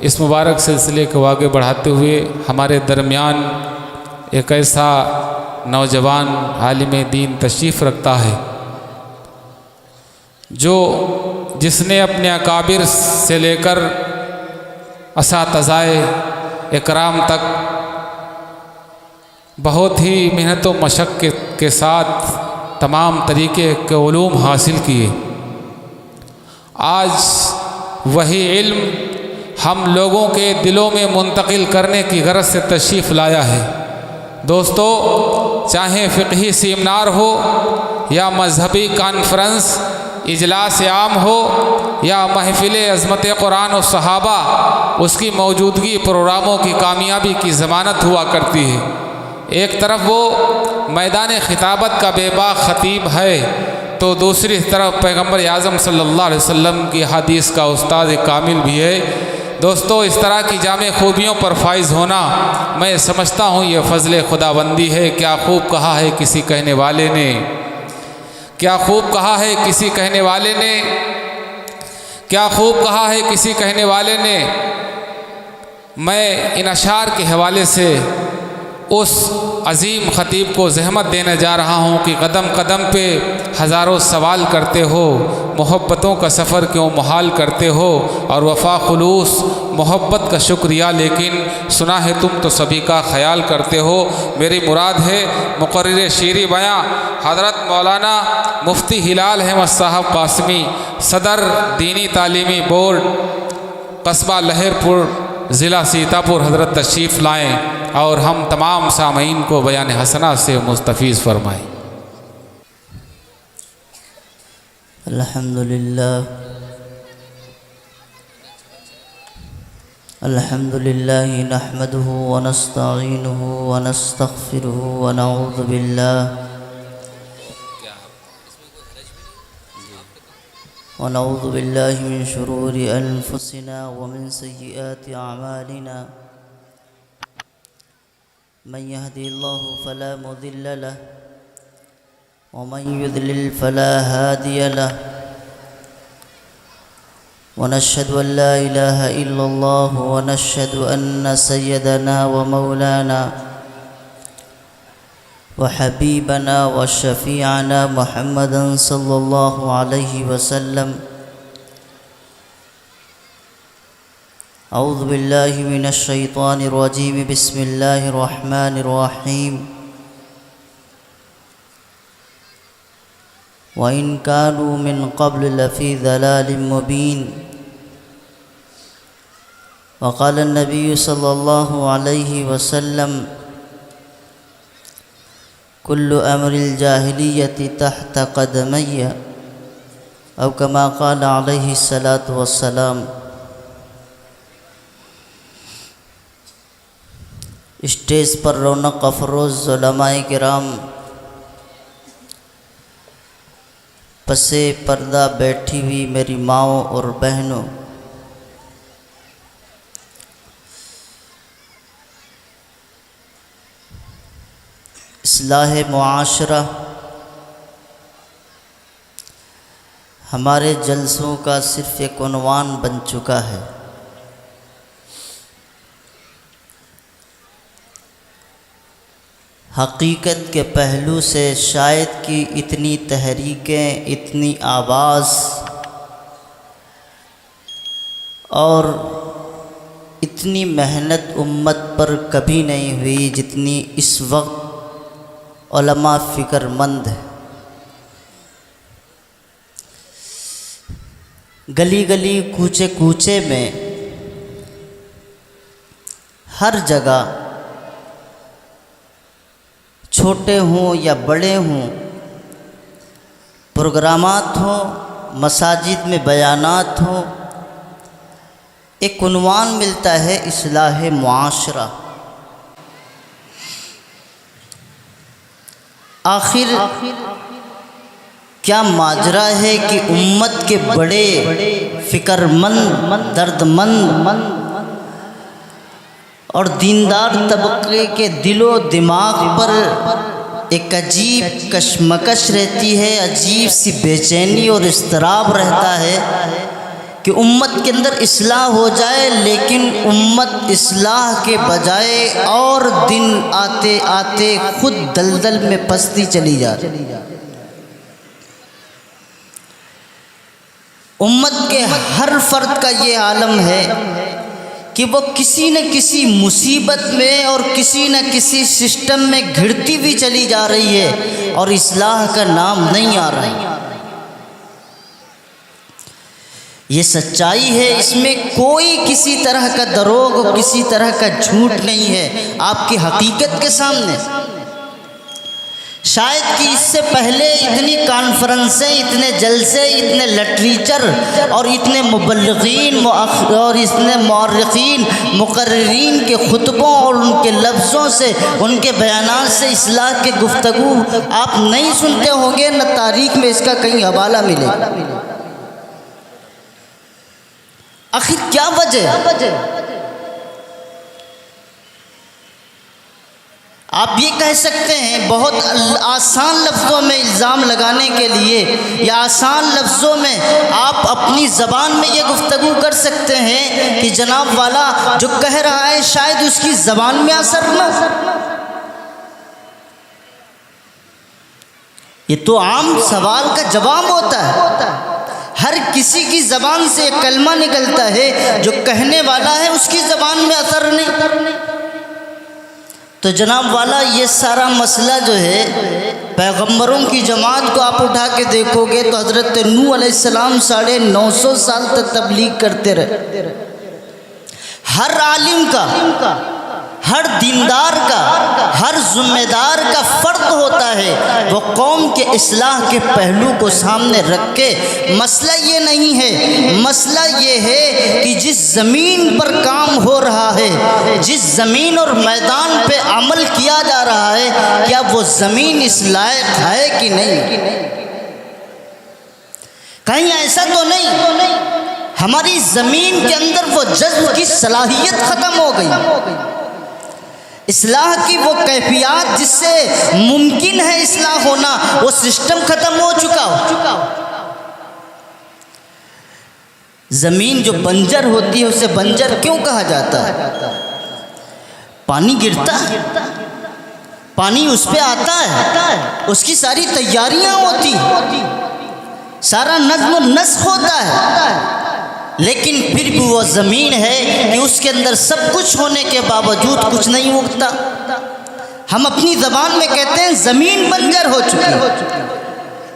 اس مبارک سلسلے کو آگے بڑھاتے ہوئے ہمارے درمیان ایک ایسا نوجوان عالم دین تشریف رکھتا ہے جس نے اپنے اکابر سے لے کر اساتذہ اکرام تک بہت ہی محنت و مشقت کے ساتھ تمام طریقے کے علوم حاصل کیے۔ آج وہی علم ہم لوگوں کے دلوں میں منتقل کرنے کی غرض سے تشریف لایا ہے۔ دوستو، چاہے فقہی سیمینار ہو یا مذہبی کانفرنس اجلاس عام ہو یا محفل عظمت قرآن و صحابہ، اس کی موجودگی پروگراموں کی کامیابی کی ضمانت ہوا کرتی ہے۔ ایک طرف وہ میدان خطابت کا بے باک خطیب ہے تو دوسری طرف پیغمبر اعظم صلی اللہ علیہ وسلم کی حدیث کا استاد کامل بھی ہے۔ دوستو، اس طرح کی جامع خوبیوں پر فائز ہونا میں سمجھتا ہوں یہ فضل خداوندی ہے۔ کیا خوب کہا ہے کسی کہنے والے نے، کیا خوب کہا ہے کسی کہنے والے نے، کیا خوب کہا ہے کسی کہنے والے نے۔ میں ان اشعار کے حوالے سے اس عظیم خطیب کو زحمت دینے جا رہا ہوں کہ قدم قدم پہ ہزاروں سوال کرتے ہو، محبتوں کا سفر کیوں محال کرتے ہو، اور وفا خلوص محبت کا شکریہ لیکن سنا ہے تم تو سبھی کا خیال کرتے ہو۔ میری مراد ہے مقرر شیریں بیاں حضرت مولانا مفتی ہلال احمد صاحب قاسمی، صدر دینی تعلیمی بورڈ قصبہ لہر پور ضلع سیتاپور، حضرت تشریف لائیں اور ہم تمام سامعین کو بیان حسنہ سے مستفیض فرمائیں۔ الحمدللہ نحمده ونستعینه ونستغفره ونعوذ باللہ من شرور انفسنا ومن سیئات اعمالنا، من يهدي الله فلا مضل له ومن يضلل فلا هادي له، ونشهد أن لا إله إلا الله ونشهد أن سيدنا ومولانا وحبيبنا وشفيعنا محمدا صلى الله عليه وسلم أعوذ بالله من الشيطان الرجيم بسم الله الرحمن الرحيم وإن كانوا من قبل لفي ضلال مبين وقال النبي صلى الله عليه وسلم كل أمر الجاهلية تحت قدمي أو كما قال عليه الصلاة والسلام۔ اسٹیج پر رونق افروز علماء کرام، پسے پردہ بیٹھی ہوئی میری ماؤں اور بہنوں، اصلاح معاشرہ ہمارے جلسوں کا صرف ایک عنوان بن چکا ہے۔ حقیقت کے پہلو سے شاید کہ اتنی تحریکیں، اتنی آواز اور اتنی محنت امت پر کبھی نہیں ہوئی جتنی اس وقت علماء فکر مند ہے۔ گلی گلی کوچے کوچے میں ہر جگہ، چھوٹے ہوں یا بڑے ہوں، پروگرامات ہوں، مساجد میں بیانات ہوں، ایک عنوان ملتا ہے اصلاح معاشرہ۔ آخر کیا ماجرا ہے کہ امت کے بڑے فکر مند، درد مند اور دیندار طبقے کے دل و دماغ پر ایک عجیب کشمکش رہتی ہے، عجیب سی بے چینی اور اضطراب رہتا ہے کہ امت کے اندر اصلاح ہو جائے، لیکن امت اصلاح کے بجائے اور دن آتے آتے خود دلدل میں پستی چلی جائے۔ امت کے ہر فرد کا یہ عالم ہے کہ وہ کسی نہ کسی مصیبت میں اور کسی نہ کسی سسٹم میں گھڑتی ہوئی چلی جا رہی ہے اور اصلاح کا نام نہیں آ رہا ہے۔ یہ سچائی ہے، اس میں کوئی کسی طرح کا دروغ اور کسی طرح کا جھوٹ نہیں ہے، آپ کی حقیقت کے سامنے۔ شاید کہ اس سے پہلے اتنی کانفرنسیں، اتنے جلسے، اتنے لٹریچر اور اتنے مبلغین اور اتنے مورخین مقررین کے خطبوں اور ان کے لفظوں سے، ان کے بیانات سے اصلاح کے گفتگو آپ نہیں سنتے ہوں گے، نہ تاریخ میں اس کا کہیں حوالہ ملے۔ آخر کیا وجہ؟ آپ یہ کہہ سکتے ہیں بہت آسان لفظوں میں الزام لگانے کے لیے، یا آسان لفظوں میں آپ اپنی زبان میں یہ گفتگو کر سکتے ہیں کہ جناب والا جو کہہ رہا ہے شاید اس کی زبان میں اثر نہ ہو۔ یہ تو عام سوال کا جواب ہوتا ہے، ہر کسی کی زبان سے کلمہ نکلتا ہے، جو کہنے والا ہے اس کی زبان میں اثر نہیں۔ تو جناب والا یہ سارا مسئلہ جو ہے، پیغمبروں کی جماعت کو آپ اٹھا کے دیکھو گے تو حضرت نوح علیہ السلام 950 سال تک تبلیغ کرتے رہے۔ ہر عالم کا، ہر دیندار کا، ہر ذمہ دار کا فرض ہوتا ہے وہ قوم کے اصلاح کے پہلو کو سامنے رکھ کے، مسئلہ یہ نہیں ہے، مسئلہ یہ ہے کہ جس زمین پر کام ہو رہا ہے، جس زمین اور میدان پہ عمل کیا جا رہا ہے، کیا وہ زمین اس لائق ہے کہ نہیں؟ کہیں ایسا تو نہیں ہماری زمین کے اندر وہ جذب کی صلاحیت ختم ہو گئی، اصلاح کی وہ کیفیات جس سے ممکن ہے اصلاح ہونا، وہ سسٹم ختم ہو چکا ہو۔ زمین جو بنجر ہوتی ہے اسے بنجر کیوں کہا جاتا ہے؟ پانی گرتا ہے، پانی اس پہ آتا ہے، اس کی ساری تیاریاں ہوتی ہیں، سارا نظم و نسق ہوتا ہے، لیکن پھر بھی وہ زمین ہے کہ اس کے اندر سب کچھ ہونے کے باوجود کچھ نہیں اگتا۔ ہم اپنی زبان میں کہتے ہیں زمین بنجر ہو چکی ہے۔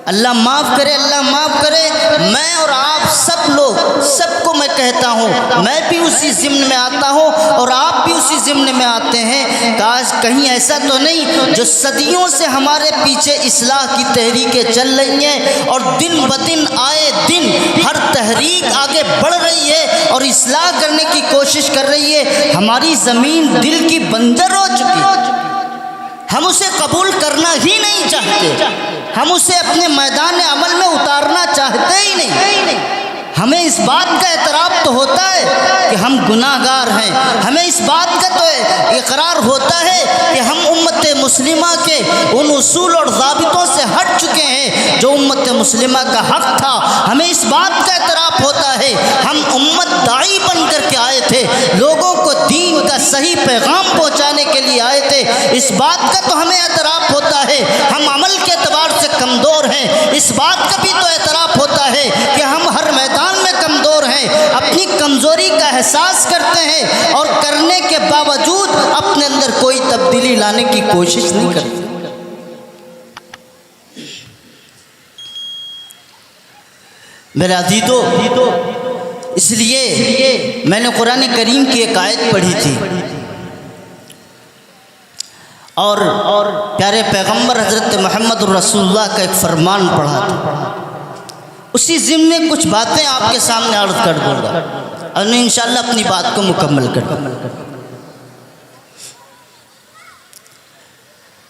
اللہ معاف کرے، اللہ معاف کرے، میں اور آپ سب لوگ، سب کو میں کہتا ہوں، میں بھی اسی ضمن میں آتا ہوں اور آپ بھی اسی ضمن میں آتے ہیں، کاش کہیں ایسا تو نہیں جو صدیوں سے ہمارے پیچھے اصلاح کی تحریکیں چل رہی ہیں اور دن بدن آئے دن ہر تحریک آگے بڑھ رہی ہے اور اصلاح کرنے کی کوشش کر رہی ہے، ہماری زمین دل کی بنجر ہو چکی ہے، ہم اسے قبول کرنا ہی نہیں چاہتے، ہم اسے اپنے میدان عمل میں اتارنا چاہتے ہی نہیں۔ ہمیں اس بات کا اعتراف تو ہوتا ہے کہ ہم گناہ گار ہیں، ہمیں اس بات کا تو اقرار ہوتا ہے کہ ہم امت مسلمہ کے ان اصول اور ضابطوں سے ہٹ چکے ہیں جو امت مسلمہ کا حق تھا، ہمیں اس بات کا اعتراف ہوتا ہے ہم امت داعی بن کر کے آئے تھے، لوگوں کو دین کا صحیح پیغام پہنچانے کے لیے آئے تھے، اس بات کا تو ہمیں اعتراف ہوتا ہے ہم عمل کے اعتبار سے کمزور ہیں، اس بات کا بھی تو اعتراف ہوتا ہے کہ ہم ہر میدان میں کمزور ہیں، اپنی کمزوری کا احساس کرتے ہیں اور کرنے کے باوجود اپنے اندر کوئی تبدیلی لانے کی کوشش نہیں کرتے۔ میرے عزیزو، اس لیے میں نے قرآن کریم کی ایک آیت پڑھی تھی اور پیارے پیغمبر حضرت محمد رسول اللہ کا ایک فرمان پڑھا تھا، اسی ضمن میں کچھ باتیں آپ کے سامنے عرض کر دوں گا اور میں انشاءاللہ اپنی بات کو مکمل کر دوں گا۔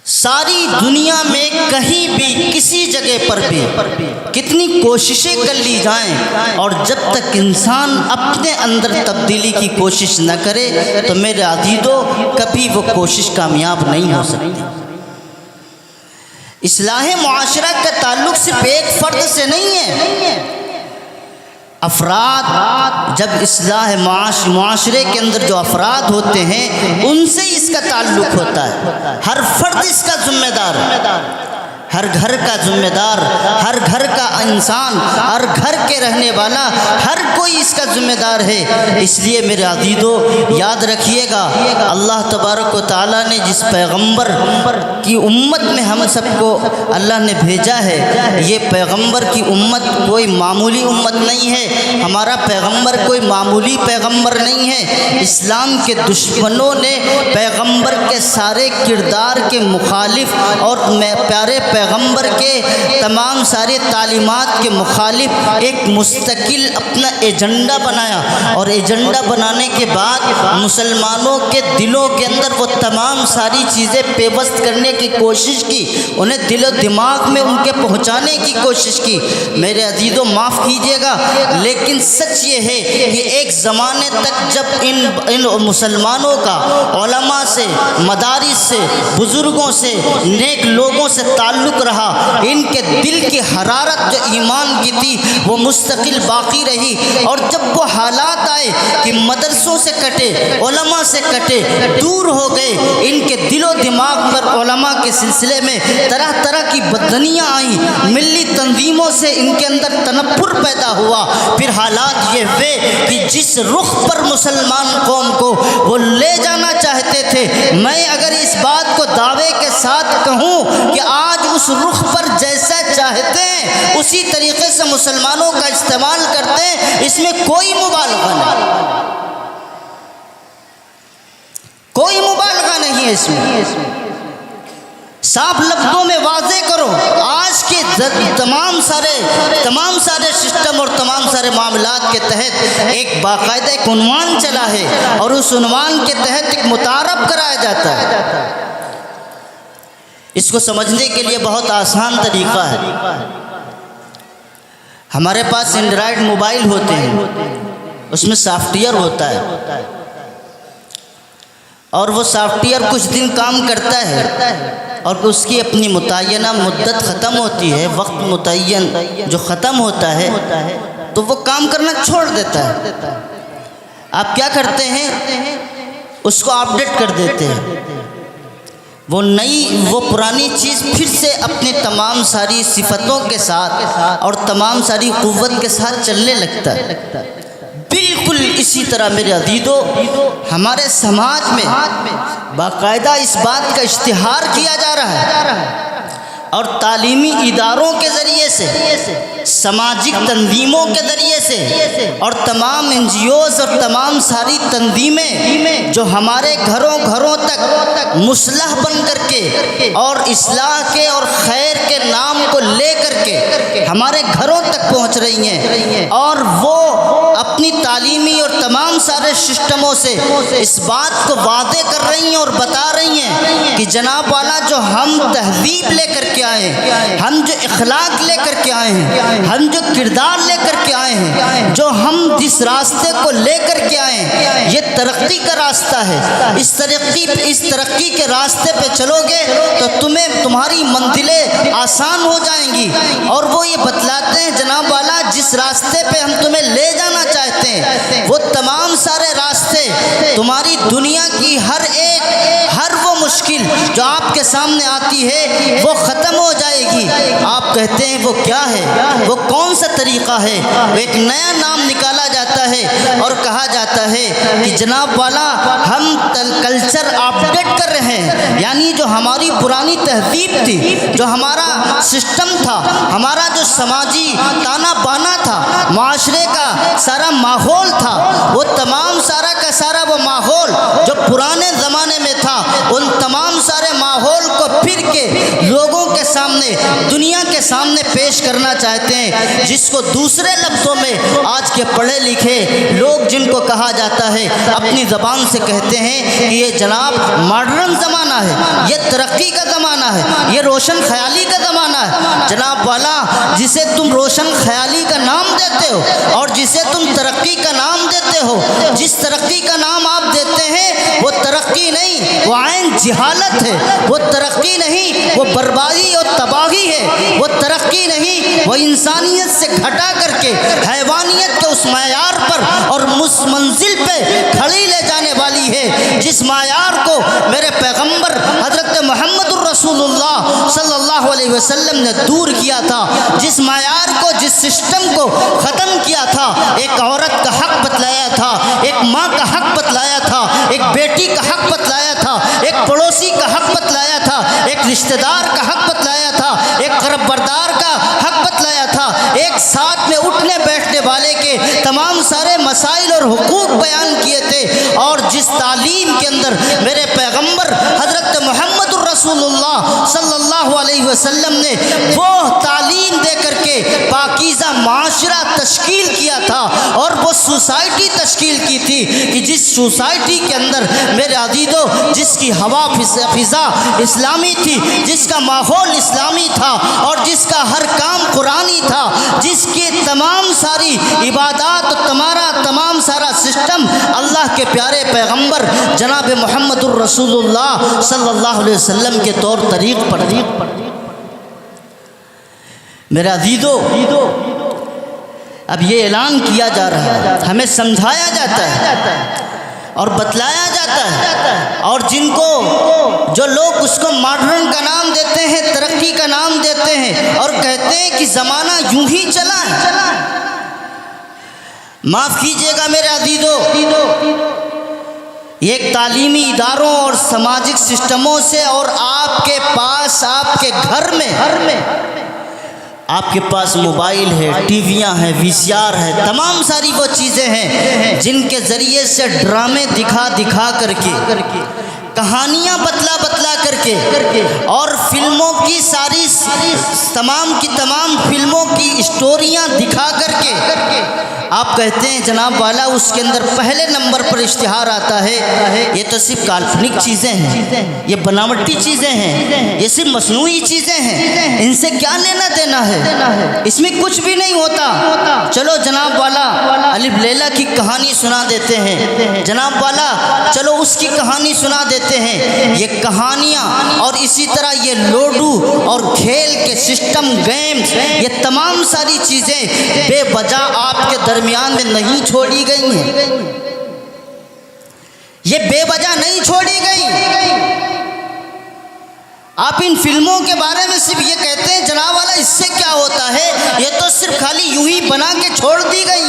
ساری دنیا میں کہیں بھی کسی جگہ پر بھی کتنی کوششیں کر لی جائیں اور جب تک انسان اپنے اندر تبدیلی کی کوشش نہ کرے تو میرے عزیزو کبھی وہ کوشش کامیاب نہیں ہو سکتی۔ اصلاح معاشرہ کا تعلق صرف ایک فرد سے نہیں ہے، افراد جب اصلاح معاشرے کے اندر جو افراد ہوتے ہیں ان سے اس کا تعلق ہوتا ہے. ہر فرد اس کا ذمہ دار ہے، ہر گھر کا ذمہ دار، ہر گھر کا انسان، ہر گھر کے رہنے والا، ہر کوئی اس کا ذمہ دار ہے. اس لیے میرے عزیزو یاد رکھیے گا، اللہ تبارک و تعالیٰ نے جس پیغمبر کی امت میں ہم سب کو اللہ نے بھیجا ہے، یہ پیغمبر کی امت کوئی معمولی امت نہیں ہے. ہمارا پیغمبر کوئی معمولی پیغمبر نہیں ہے. اسلام کے دشمنوں نے پیغمبر کے سارے کردار کے مخالف اور پیارے پیغمبر کے تمام سارے تعلیمات کے مخالف ایک مستقل اپنا ایجنڈا بنایا، اور ایجنڈا بنانے کے بعد مسلمانوں کے دلوں کے اندر وہ تمام ساری چیزیں پیوست کرنے کی کوشش کی، انہیں دل و دماغ میں ان کے پہنچانے کی کوشش کی. میرے عزیزوں معاف کیجیے گا، لیکن سچ یہ ہے کہ ایک زمانے تک جب ان مسلمانوں کا علماء سے، مدارس سے، بزرگوں سے، نیک لوگوں سے تعلق رہا، ان کے دل کی حرارت جو ایمان کی تھی وہ مستقل باقی رہی. اور جب وہ حالات آئے کہ مدرسوں سے کٹے، علماء سے کٹے، دور ہو گئے، ان کے دل و دماغ پر علماء کے سلسلے میں طرح طرح کی بددنیاں آئیں، ملی تنظیموں سے ان کے اندر تنفر پیدا ہوا. پھر حالات یہ ہوئے کہ جس رخ پر مسلمان قوم کو وہ لے جانا چاہتے تھے، میں اگر اس بات کو دعوے کے ساتھ کہوں کہ آج اس رخ پر جیسا چاہتے ہیں اسی طریقے سے مسلمانوں کا استعمال کرتے ہیں، اس میں کوئی مبالغہ نہیں، کوئی مبالغہ نہیں ہے. اس میں صاف لفظوں میں واضح کرو، آج کے تمام سارے سسٹم اور تمام سارے معاملات کے تحت ایک باقاعدہ ایک عنوان چلا ہے، اور اس عنوان کے تحت ایک متعارف کرایا جاتا ہے. اس کو سمجھنے کے لیے بہت آسان طریقہ ہے. ہمارے پاس اینڈرائڈ موبائل ہوتے ہیں، اس میں سافٹ ویئر ہوتا ہے، اور وہ سافٹ ویئر کچھ دن کام کرتا ہے اور اس کی اپنی متعینہ مدت ختم ہوتی ہے، وقت متعین جو ختم ہوتا ہے تو وہ کام کرنا چھوڑ دیتا ہے. آپ کیا کرتے ہیں؟ اس کو اپڈیٹ کر دیتے ہیں، وہ پرانی چیز پھر سے اپنی تمام ساری صفتوں کے ساتھ اور تمام ساری قوت کے ساتھ چلنے لگتا ہے. بالکل اسی طرح میرے عزیزو ہمارے سماج میں باقاعدہ اس بات کا اشتہار کیا جا رہا ہے، اور تعلیمی اداروں کے ذریعے سے، سماجی تنظیموں کے ذریعے سے، اور تمام این جی اوز اور تمام ساری تنظیمیں جو ہمارے گھروں تک مصلح بن کر کے اور اصلاح کے اور خیر کے نام کو لے کر کے ہمارے گھروں تک پہنچ رہی ہیں، اور وہ اپنی تعلیمی اور تمام سارے سسٹموں سے اس بات کو واضح کر رہی ہیں اور بتا رہی ہیں کہ جناب والا جو ہم تہذیب لے کر کے آئے ہیں، ہم جو اخلاق لے کر کے آئے ہیں، ہم جو کردار لے کر کے آئے ہیں، جو ہم جس راستے کو لے کر کے آئے ہیں، یہ ترقی کا راستہ ہے. اس ترقی کے راستے پہ چلو گے تو تمہاری منزلیں آسان ہو جائیں گی. اور وہ یہ بتلاتے ہیں جناب والا جس راستے پہ ہم تمہیں لے جانا چاہتے ہیں وہ تمام سارے راستے تمہاری دنیا کی ہر وہ مشکل جو آپ کے سامنے آتی ہے وہ ختم ہو جائے گی. آپ کہتے ہیں وہ کیا ہے، وہ کون سا طریقہ ہے؟ ایک نیا نام نکالا جاتا ہے اور کہا جاتا ہے کہ جناب والا ہم کلچر اپڈیٹ کر رہے ہیں. یعنی جو ہماری پرانی تہذیب تھی، جو ہمارا سسٹم تھا، ہمارا جو سماجی تانا بانا تھا، معاشرے کا سارا ماحول تھا، وہ تمام سارا کا سارا وہ ماحول جو پرانے زمانے میں تھا، ان تمام سارے ماحول کو پھر کے لوگوں کے سامنے، دنیا کے سامنے پیش کرنا چاہتے ہیں، جس کو دوسرے لفظوں میں آج کے پڑھے لکھے لوگ جن کو کہا جاتا ہے اپنی زبان سے کہتے ہیں کہ یہ جناب ماڈرن زمانہ ہے، یہ ترقی کا زمانہ ہے، یہ روشن خیالی کا زمانہ ہے. جناب والا جسے تم روشن خیالی کا نام دیتے ہو اور جسے تم ترقی کا نام دیتے ہو، جس ترقی کا نام آپ دیتے ہیں وہ ترقی ترقی نہیں، وہ عین جہالت ہے۔ وہ ترقی نہیں، وہ بربادی اور تباہی ہے۔ وہ ترقی نہیں، وہ انسانیت سے گھٹا کر کے حیوانیت کے اس معیار پر اور اس منزل پہ کھڑی لے جانے والی ہے جس معیار کو میرے پیغمبر حضرت محمد الرسول اللہ صلی اللہ علیہ وسلم نے دور کیا تھا، جس معیار کو، جس سسٹم کو ختم کیا تھا۔ ایک عورت کا حق بتلایا تھا، ایک ماں کا حق بتلایا تھا، ایک بیٹی کا حق بتلایا تھا، ایک پڑوسی کا حق بتلایا تھا، ایک رشتہ دار کا حق بتلایا تھا، ایک قرب بردار کا حق بتلایا تھا، ایک ساتھ میں اٹھنے بیٹھنے والے کے تمام سارے مسائل اور حقوق بیان کیے تھے۔ اور جس تعلیم کے اندر میرے پیغمبر حضرت محمد الرسول اللہ صلی اللہ علیہ وسلم نے وہ تعلیم دے کر کے پاکیزہ معاشرہ تشکیل کیا تھا، اور وہ سوسائٹی تشکیل کی تھی کہ جس سوسائٹی کے اندر میرے عزیزو جس کی ہوا فضا اسلامی تھی، جس کا ماحول اسلامی تھا، اور جس کا ہر کام قرآنی تھا، جس کی تمام ساری عبادات اور تمام سارا سسٹم اللہ کے پیارے پیغمبر جناب محمد الرسول اللہ صلی اللہ علیہ وسلم کے طور طریق پر۔ میرا عزیزو اب یہ اعلان کیا جا رہا ہے، ہمیں سمجھایا جاتا ہے اور بتلایا جاتا ہے، اور جن کو جو لوگ اس کو ماڈرن کا نام دیتے ہیں، ترقی کا نام دیتے ہیں، اور کہتے ہیں کہ زمانہ یوں ہی چلا ہے۔ معاف کیجئے گا میرے عزیزو، یہ ایک تعلیمی اداروں اور سماجک سسٹموں سے، اور آپ کے پاس، آپ کے گھر میں آپ کے پاس موبائل ہے، ٹی ویاں ہیں، وی سی آر ہے، تمام ساری وہ چیزیں ہیں جن کے ذریعے سے ڈرامے دکھا کر کے، کہانیاں بتلا کر کے، اور فلموں کی ساری تمام کی تمام فلموں کی اسٹوریاں دکھا کر کے آپ کہتے ہیں جناب والا اس کے اندر پہلے نمبر پر اشتہار آتا ہے یہ تو صرف کالپنک چیزیں ہیں، یہ بناوٹی چیزیں ہیں، یہ صرف مصنوعی چیزیں ہیں، ان سے کیا لینا دینا ہے، اس میں کچھ بھی نہیں ہوتا۔ چلو جناب والا الف لیلا کی کہانی سنا دیتے ہیں، جناب والا چلو اس کی کہانی سنا دیتے ہیں۔ یہ کہانیاں اور اسی طرح یہ لوڈو اور کھیل کے سسٹم، گیمز، یہ تمام ساری چیزیں بے وجہ آپ کے درمیان میں نہیں چھوڑی گئی ہیں، یہ بے وجہ نہیں چھوڑی گئی۔ آپ ان فلموں کے بارے میں صرف یہ کہتے ہیں جناب والا اس سے کیا ہوتا ہے، یہ تو صرف خالی یوں ہی بنا کے چھوڑ دی گئی،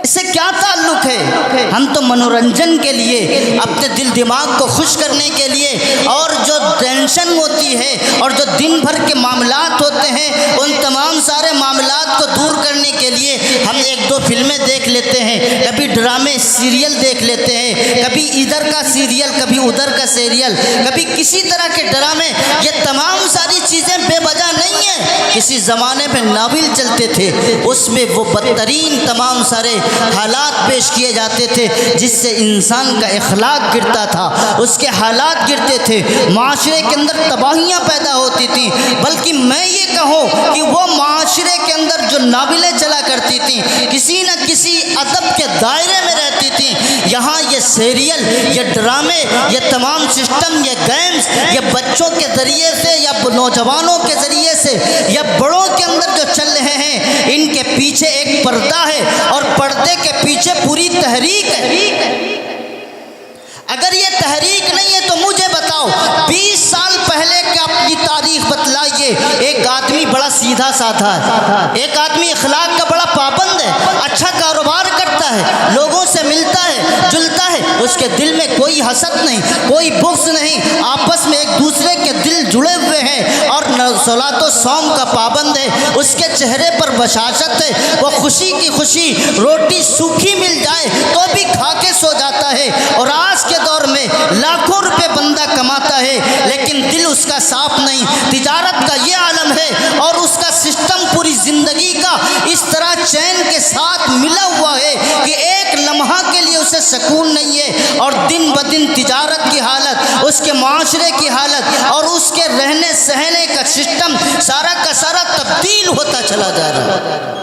اس سے کیا تعلق ہے؟ ہم تو منورنجن کے لیے، اپنے دل دماغ کو خوش کرنے کے لیے، اور جو ٹینشن ہوتی ہے اور جو دن بھر کے معاملات ہوتے ہیں ان تمام سارے معاملات کو دور کرنے کے لیے ہم ایک دو فلمیں دیکھ لیتے ہیں، کبھی ڈرامے سیریل دیکھ لیتے ہیں، کبھی ادھر کا سیریل، کبھی ادھر کا سیریل، کبھی کسی طرح کے ڈرامے۔ یہ تمام ساری چیزیں بے وجہ نہیں ہیں۔ کسی زمانے میں ناول چلتے تھے، اس میں وہ بدترین تمام سارے حالات پیش کیے جاتے تھے جس سے انسان کا اخلاق گرتا تھا، اس کے حالات گرتے تھے، معاشرے کے اندر تباہیاں پیدا ہوتی تھیں۔ بلکہ میں یہ کہوں کہ وہ معاشرے کے اندر جو ناولیں چلا کرتی تھیں کسی نہ کسی ادب کے دائرے میں رہتی تھیں، یہاں یہ سیریل، یہ ڈرامے، یہ تمام سسٹم، یہ گیمز، یہ بچوں کے ذریعے سے یا نوجوانوں کے ذریعے سے یا بڑوں کے اندر جو چل رہے ہیں، ان کے پیچھے ایک پردہ ہے، اور پردے کے پیچھے پوری تحریک ہے۔ اگر یہ تحریک نہیں ہے تو مجھے بتاؤ 20 سال پہلے کا اپنی تاریخ بتلائیے۔ ایک آدمی بڑا سیدھا سادھا ہے، ایک آدمی اخلاق کا بڑا پابند ہے، اچھا کاروبار کرتا ہے، لوگوں سے ملتا ہے جلتا ہے، اس کے دل میں کوئی حسد نہیں، کوئی بغض نہیں، آپس میں ایک دوسرے کے دل جڑے ہوئے ہیں، اور صلاۃ و صوم کا پابند ہے، اس کے چہرے پر بشاشت ہے، وہ خوشی کی خوشی روٹی سوکھی مل جائے تو بھی کھا کے سو جاتا ہے۔ اور آج کے دور میں لاکھوں روپے بندہ کماتا ہے لیکن دل اس کا صاف نہیں، تجارت کا یہ عالم ہے، اور اس کا سسٹم پوری زندگی کا اس طرح چین کے ساتھ ملا ہوا ہے کہ ایک لمحہ کے لیے اسے سکون نہیں ہے، اور دن بدن تجارت کی حالت، اس کے معاشرے کی حالت، اور اس کے رہنے سہنے کا سسٹم سارا کا سارا تبدیل ہوتا چلا جا رہا ہے۔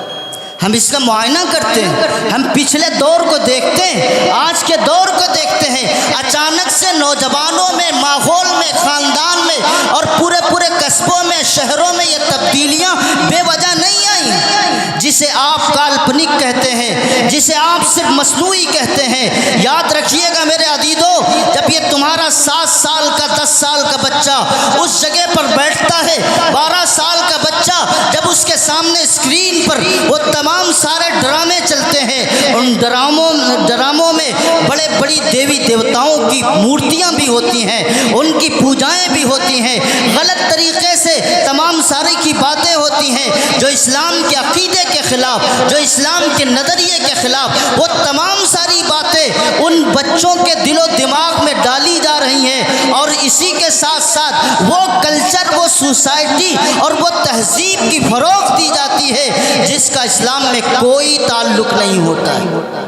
ہم اس کا معائنہ کرتے ہیں، ہم پچھلے دور کو دیکھتے ہیں، آج کے دور کو دیکھتے ہیں۔ اچانک سے نوجوانوں میں، ماحول میں، خاندان میں اور پورے پورے قصبوں میں، شہروں میں یہ تبدیلیاں بے وجہ نہیں آئیں، جسے آپ کالپنک کہتے ہیں، جسے آپ صرف مصنوعی کہتے ہیں۔ یاد رکھیے گا میرے عزیزو، جب یہ تمہارا 7 سال کا 10 سال کا بچہ اس جگہ پر بیٹھتا ہے، 12 سال کا بچہ جب اس کے سامنے اسکرین پر وہ تمام سارے ڈرامے چلتے ہیں، ان ڈراموں میں بڑے بڑی دیوی دیوتاؤں کی مورتیاں بھی ہوتی ہیں، ان کی پوجائیں بھی ہوتی ہیں، غلط طریقے سے تمام ساری کی باتیں ہوتی ہیں جو اسلام کے عقیدے کے خلاف، جو اسلام کے نظریے کے خلاف، وہ تمام ساری باتیں ان بچوں کے دل و دماغ میں ڈالی جا رہی ہیں، اور اسی کے ساتھ ساتھ وہ کلچر، وہ سوسائٹی اور وہ تہذیب کی فروغ دی جاتی ہے جس کا اسلام میں کوئی تعلق نہیں ہوتا ہے۔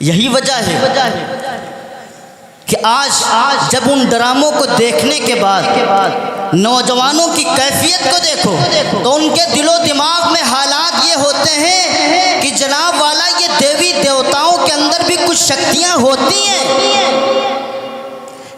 یہی وجہ ہے کہ آج جب ان ڈراموں کو دیکھنے کے بعد نوجوانوں کی کیفیت کو دیکھو تو ان کے دل و دماغ میں حالات یہ ہوتے ہیں کہ جناب والا یہ دیوی دیوتاؤں کے اندر بھی کچھ شکتیاں ہوتی ہیں۔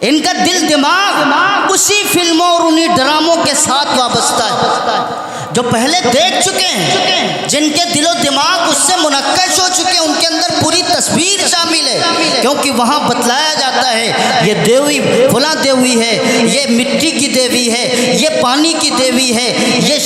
ان کا دل دماغ اسی فلموں اور انہی ڈراموں کے ساتھ وابستہ ہے جو پہلے دیکھ چکے ہیں، جن کے دل و دماغ اس سے منقش ہو چکے ہیں، ان کے اندر پوری تصویر شامل ہے، کیونکہ وہاں بتلایا جاتا ہے یہ دیوی فلاں دیوی ہے، یہ مٹی کی دیوی ہے، یہ پانی کی دیوی ہے، یہ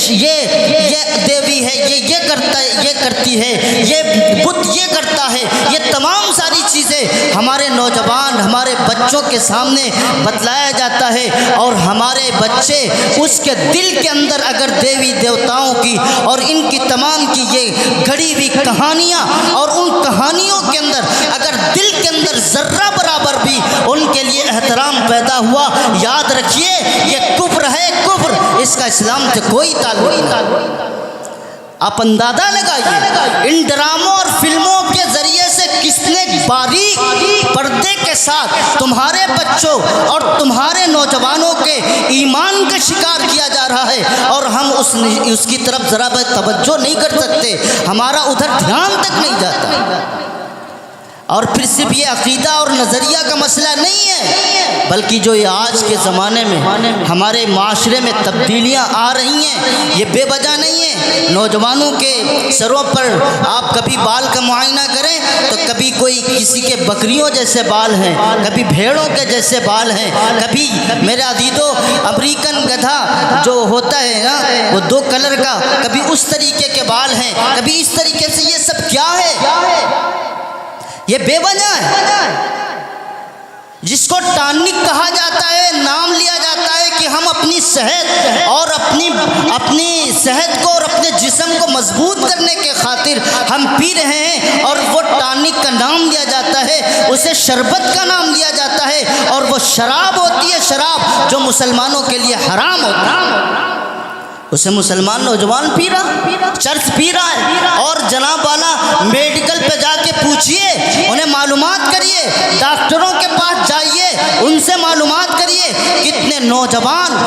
دیوی ہے، یہ کرتا ہے، یہ کرتی ہے، یہ بت یہ کرتا ہے۔ یہ تمام ساری چیزیں ہمارے نوجوان، ہمارے بچوں کے سامنے بتلایا جاتا ہے، اور ہمارے بچے اس کے دل کے اندر اگر دیوی دیوتاؤں کی اور ان کی تمام کی یہ گھڑی ہوئی کہانیاں، اور ان کہانیوں کے اندر اگر دل کے اندر ذرہ برابر بھی ان کے لیے احترام پیدا ہوا، یاد رکھیے یہ کفر ہے، کفر، اس کا اسلام سے کوئی تعلق نہیں۔ آپ اندازہ لگائیے ان ڈراموں اور فلموں کے ذریعے سے کس نے باریک پردے کے ساتھ تمہارے بچوں اور تمہارے نوجوانوں کے ایمان کا شکار کیا جا رہا ہے، اور ہم اس کی طرف ذرا توجہ نہیں کر سکتے، ہمارا ادھر دھیان تک نہیں جاتا۔ اور پھر صرف یہ عقیدہ اور نظریہ کا مسئلہ نہیں ہے، بلکہ جو یہ آج کے زمانے میں ہمارے معاشرے میں تبدیلیاں آ رہی ہیں یہ بے وجہ نہیں ہے۔ نوجوانوں کے سروں پر آپ کبھی بال کا معائنہ کریں تو کبھی کوئی کسی کے بکریوں جیسے بال ہیں، کبھی بھیڑوں کے جیسے بال ہیں، کبھی میرے عزیزو امریکن گدھا جو ہوتا ہے نا وہ 2 کلر کا، کبھی اس طریقے کے بال ہیں، کبھی اس طریقے سے۔ یہ سب کیا ہے؟ یہ بے وجہ ہے، جس کو ٹانک کہا جاتا ہے، نام لیا جاتا ہے کہ ہم اپنی صحت اور اپنی صحت کو اور اپنے جسم کو مضبوط کرنے کے خاطر ہم پی رہے ہیں، اور وہ ٹانک کا نام لیا جاتا ہے، اسے شربت کا نام لیا جاتا ہے، اور وہ شراب ہوتی ہے، شراب جو مسلمانوں کے لیے حرام ہوتی ہے، اسے مسلمان نوجوان پی رہا، چرس پی رہا ہے۔ اور جناب والا میڈیکل پہ جا کے پوچھئے، انہیں معلومات کریے، ڈاکٹروں کے پاس جائیے، ان سے معلومات کریے، کتنے نوجوان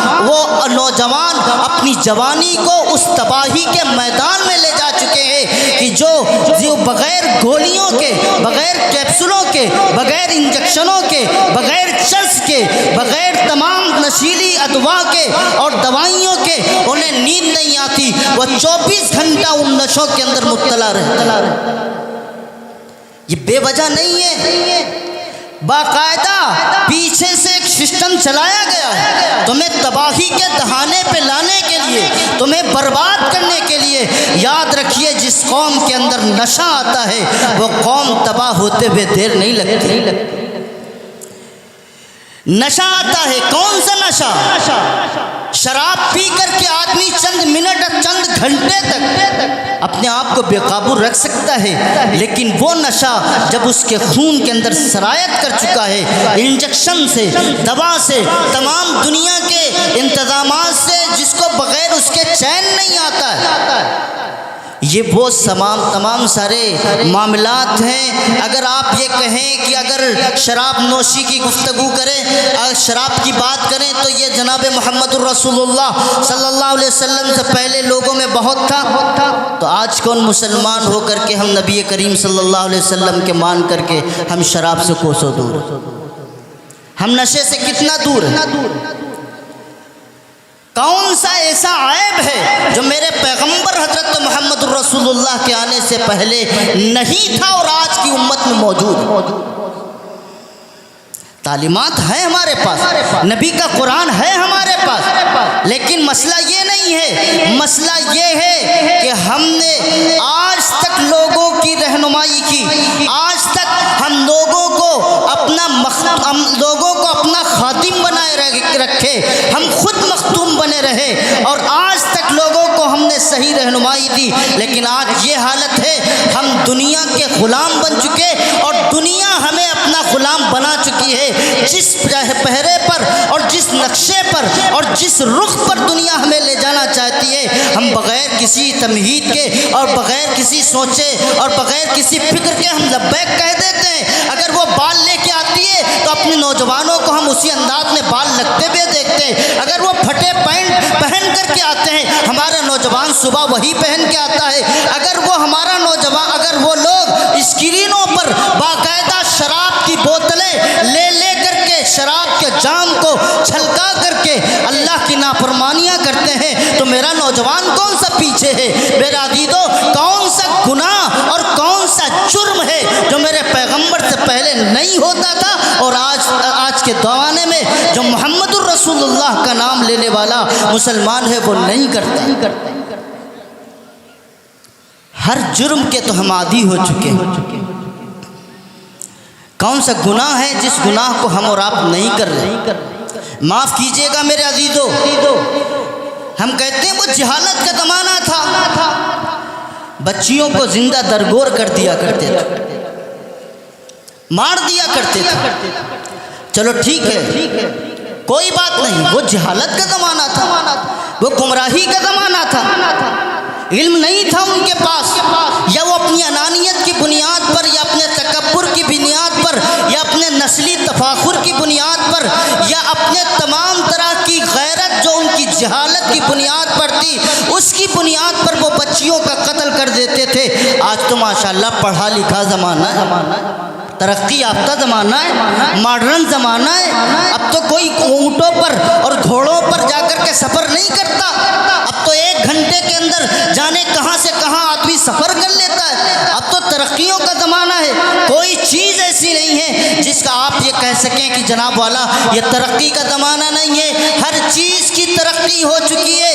اپنی جوانی کو اس تباہی کے میدان میں لے جا چکے ہیں کہ جو بغیر گولیوں کے، بغیر کیپسولوں کے، بغیر انجیکشنوں کے، بغیر چرس کے، بغیر تمام نشیلی ادوا کے اور دوائیوں کے انہیں نیند نہیں آتی، وہ 24 گھنٹہ ان نشوں کے اندر مبتلا رہتا۔ یہ بے وجہ نہیں ہے، باقاعدہ پیچھے سے ایک سسٹم چلایا گیا ہے تمہیں تباہی کے دہانے پہ لانے کے لیے، تمہیں برباد کرنے کے لیے۔ یاد رکھیے جس قوم کے اندر نشہ آتا ہے وہ قوم تباہ ہوتے ہوئے دیر نہیں لگتی۔ نشہ آتا ہے، کون سا نشہ؟ شراب پی کر کے آدمی چند منٹ اور چند گھنٹے تک اپنے آپ کو بے قابو رکھ سکتا ہے، لیکن وہ نشہ جب اس کے خون کے اندر سرایت کر چکا ہے، انجیکشن سے، دوا سے، تمام دنیا کے انتظامات سے، جس کو بغیر اس کے چین نہیں آتا ہے، یہ وہ تمام سارے معاملات ہیں۔ اگر آپ یہ کہیں کہ اگر اگر شراب نوشی کی گفتگو کریں، اگر شراب کی بات کریں تو یہ جناب محمد الرسول اللہ صلی اللہ علیہ وسلم سے پہلے لوگوں میں بہت تھا۔ تو آج کون مسلمان ہو کر کے ہم نبی کریم صلی اللہ علیہ وسلم کے مان کر کے ہم شراب سے کوسوں دور، ہم نشے سے کتنا دور ہیں؟ کون سا ایسا عیب ہے جو میرے پیغمبر حضرت محمد الرسول اللہ کے آنے سے پہلے نہیں تھا اور آج کی امت میں موجود ہے؟ تعلیمات ہیں ہمارے پاس، نبی کا قرآن ہے ہمارے پاس، لیکن مسئلہ یہ نہیں ہے، مسئلہ یہ ہے کہ ہم نے آج تک لوگوں کی رہنمائی کی، آج تک ہم لوگوں کو اپنا خادم بنائے رکھے، ہم خود مختوم بنے رہے اور آج تک لوگوں کو ہم نے صحیح رہنمائی دی، لیکن آج یہ حالت ہے ہم دنیا کے غلام بن چکے اور دنیا ہمیں اپنا غلام بنا چکی ہے۔ جس پہرے پر اور جس نقشے پر اور جس رخ پر دنیا ہمیں لے جانا چاہتی ہے، ہم بغیر کسی تمہید کے اور بغیر کسی سوچے اور بغیر کسی فکر کے ہم لبیک کہہ دیتے ہیں۔ اگر وہ بال لے کے آتی ہے تو اپنے نوجوانوں کو ہم اسی انداز میں بال لگتے ہوئے دیکھتے ہیں۔ اگر وہ پھٹے پینٹ پہن کر کے آتے ہیں، ہمارا نوجوان صبح وہی پہن کے آتا ہے۔ اگر وہ ہمارا نوجوان، اگر وہ لوگ اسکرینوں پر باقاعدہ شراب کی بوتلیں لے کر کے شراب کے جام کو چھلکا کر کے اللہ کی نافرمانیاں کرتے ہیں، تو میرا نوجوان کون سا پیچھے ہے؟ میرا عزیزو، کون سا گناہ اور کون سا جرم ہے جو میرے پیغمبر سے پہلے نہیں ہوتا تھا اور آج کے زمانے میں جو محمد الرسول اللہ کا نام لینے والا مسلمان ہے وہ نہیں کرتا؟ ہر جرم کے تو ہم عادی ہو چکے ہیں۔ کون سا گناہ ہے جس گناہ کو ہم اور آپ نہیں کر رہے؟ معاف کیجئے گا میرے عزیزو، ہم کہتے ہیں وہ جہالت کا زمانہ تھا، بچیوں کو زندہ درگور کر دیا کرتے تھے، مار دیا کرتے تھے۔ چلو ٹھیک ہے، کوئی بات نہیں، وہ جہالت کا زمانہ تھا، وہ گمراہی کا زمانہ تھا، علم نہیں تھا ان کے پاس، یا وہ اپنی انانیت کی بنیاد پر یا اپنے تکبر کی بنیاد پر یا اپنے نسلی تفاخر کی بنیاد پر یا اپنے تمام طرح کی غیرت جو ان کی جہالت کی بنیاد پر تھی اس کی بنیاد پر وہ بچیوں کا قتل کر دیتے تھے۔ آج تو ماشاءاللہ پڑھا لکھا زمانہ ہے، ترقی یافتہ زمانہ ہے، ماڈرن زمانہ ہے، اب تو کوئی اونٹوں پر اور گھوڑوں پر جا کر کے سفر نہیں کرتا، اب تو 1 گھنٹے کے اندر جانے کہاں سے کہاں آدمی سفر کر لیتا ہے۔ اب تو ترقیوں کا زمانہ ہے، کوئی چیز ایسی نہیں ہے جس کا آپ یہ کہہ سکیں کہ جناب والا یہ ترقی کا زمانہ نہیں ہے، ہر چیز کی ترقی ہو چکی ہے۔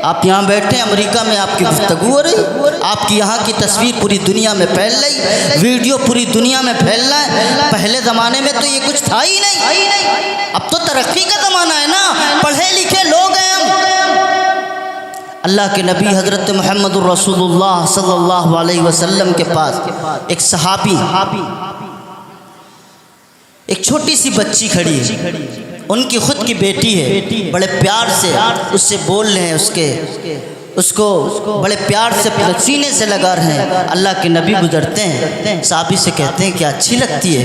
آپ یہاں بیٹھے امریکہ میں آپ کی گفتگو ہو رہی، آپ کی یہاں کی تصویر پوری دنیا میں پھیل رہی، ویڈیو پوری دنیا میں پھیل رہا ہے۔ پہلے زمانے میں تو یہ کچھ تھا ہی نہیں، اب تو ترقی کا زمانہ ہے نا، پڑھے لکھے لوگ ہیں ہم۔ اللہ کے نبی حضرت محمد الرسول اللہ صلی اللہ علیہ وسلم کے پاس ایک صحابی، ایک چھوٹی سی بچی کھڑی ہے، ان کی خود کی بیٹی ہے، بڑے پیار سے اس سے بول رہے ہیں، اس کو بڑے پیار سے سینے سے لگا رہے ہیں۔ اللہ کے نبی گزرتے ہیں، صحابی سے کہتے ہیں کہ اچھی لگتی ہے؟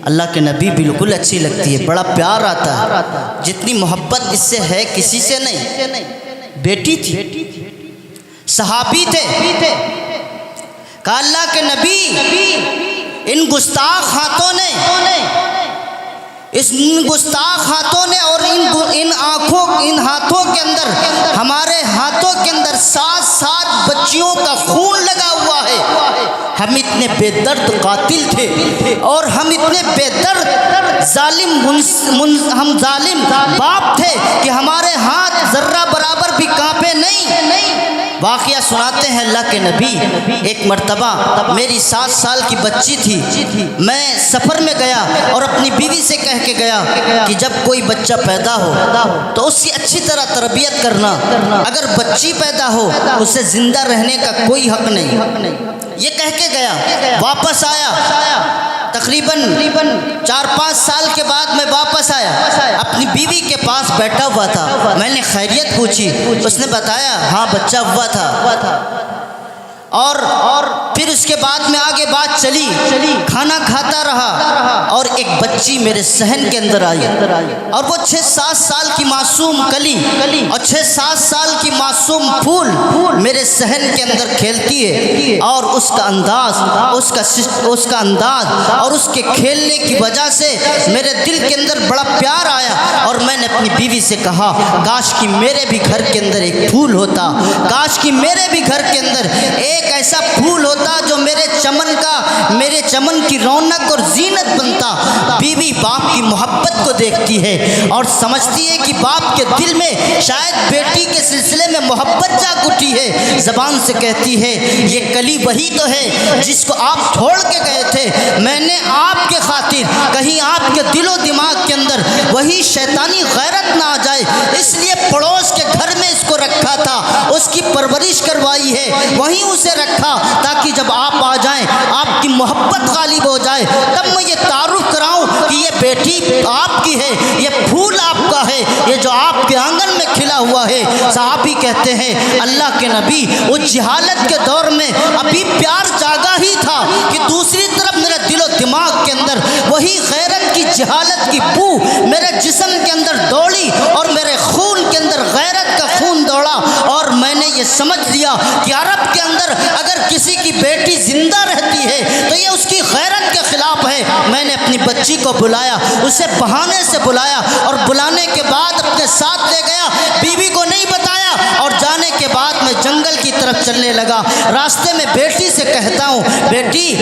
اللہ کے نبی بالکل اچھی لگتی ہے، بڑا پیار آتا ہے، جتنی محبت اس سے ہے کسی سے نہیں۔ بیٹی تھی، صحابی تھے، کہا اللہ کے نبی ان گستاخ ہاتھوں نے اور ان ہاتھوں کے اندر، ہمارے ہاتھوں کے اندر 7 بچیوں کا خون لگا ہوا ہے۔ ہم اتنے بے درد قاتل تھے اور ہم اتنے بے درد ظالم باپ تھے کہ ہمارے ہاتھ ذرہ برابر بھی کانپے نہیں۔ واقعہ سناتے ہیں اللہ کے نبی، ایک مرتبہ میری 7 سال کی بچی تھی، میں سفر میں گیا اور اپنی بیوی سے کہہ کے گیا کہ جب کوئی بچہ پیدا ہو تو اس کی اچھی طرح تربیت کرنا، اگر بچی پیدا ہو اسے زندہ رہنے کا کوئی حق نہیں، یہ کہہ کے گیا۔ واپس آیا، تقریباً 4-5 سال کے بعد میں واپس آیا، اپنی بیوی کے پاس بیٹھا ہوا تھا، میں نے خیریت پوچھی، اس نے بتایا ہاں بچہ ہوا تھا۔ اور پھر اس کے بعد میں آگے بات چلی، کھانا کھاتا رہا اور ایک بچی میرے صحن کے اندر آئی اور وہ 6-7 سال کی معصوم کلی اور 6-7 سال کی معصوم پھول میرے صحن کے اندر کھیلتی ہے، اور اس کا انداز اور اس کے کھیلنے کی وجہ سے میرے دل کے اندر بڑا پیار آیا، اور میں نے اپنی بیوی سے کہا کاش کہ میرے بھی گھر کے اندر ایک پھول ہوتا، کاش کہ میرے بھی گھر کے اندر ایک ایسا پھول ہوتا جو میرے چمن کی رونق اور زینت بنتا۔ بیوی باپ کی محبت کو دیکھتی ہے اور سمجھتی ہے کہ باپ کے دل میں شاید بیٹی کے سلسلے میں محبت جاگ اٹھی ہے، زبان سے کہتی ہے یہ کلی وہی تو ہے جس کو آپ چھوڑ کے گئے تھے، میں نے آپ کے خاطر کہیں آپ کے دل و دماغ کے اندر وہی شیطانی غیرت نہ آ جائے، اس لیے پڑوس کے گھر میں اس کو رکھا تھا، اس کی پرورش کروائی ہے، وہیں اسے رکھا تاکہ جب آپ آ جائیں آپ کی محبت غالب ہو جائے، تب میں یہ تعارف کراؤں کہ یہ بیٹی آپ کی ہے، یہ پھول آپ کا ہے، یہ جو آپ کے آنگن میں کھلا ہوا ہے۔ صحابی کہتے ہیں اللہ کے نبی اس جہالت کے دور میں ابھی پیار جاگا ہی تھا کہ دوسری طرف میرے دل و دماغ کے اندر وہی غیرت کی جہالت کی بو میرے جسم کے اندر دوڑی اور میرے خون کے اندر غیرت کا خون دوڑا، اور میں نے یہ سمجھ لیا کہ عرب کے اندر اگر کسی کی بیٹی زندہ رہتی ہے تو یہ اس کی غیرت کے خلاف ہے۔ میں نے اپنی بچی کو بلایا، اسے بہانے سے بلایا اور بلانے کے بعد اپنے ساتھ لے گیا، بیوی کو نہیں بتایا، اور جانے کے بعد میں جنگل کی طرف چلنے لگا۔ راستے میں بیٹی سے کہتا ہوں بیٹی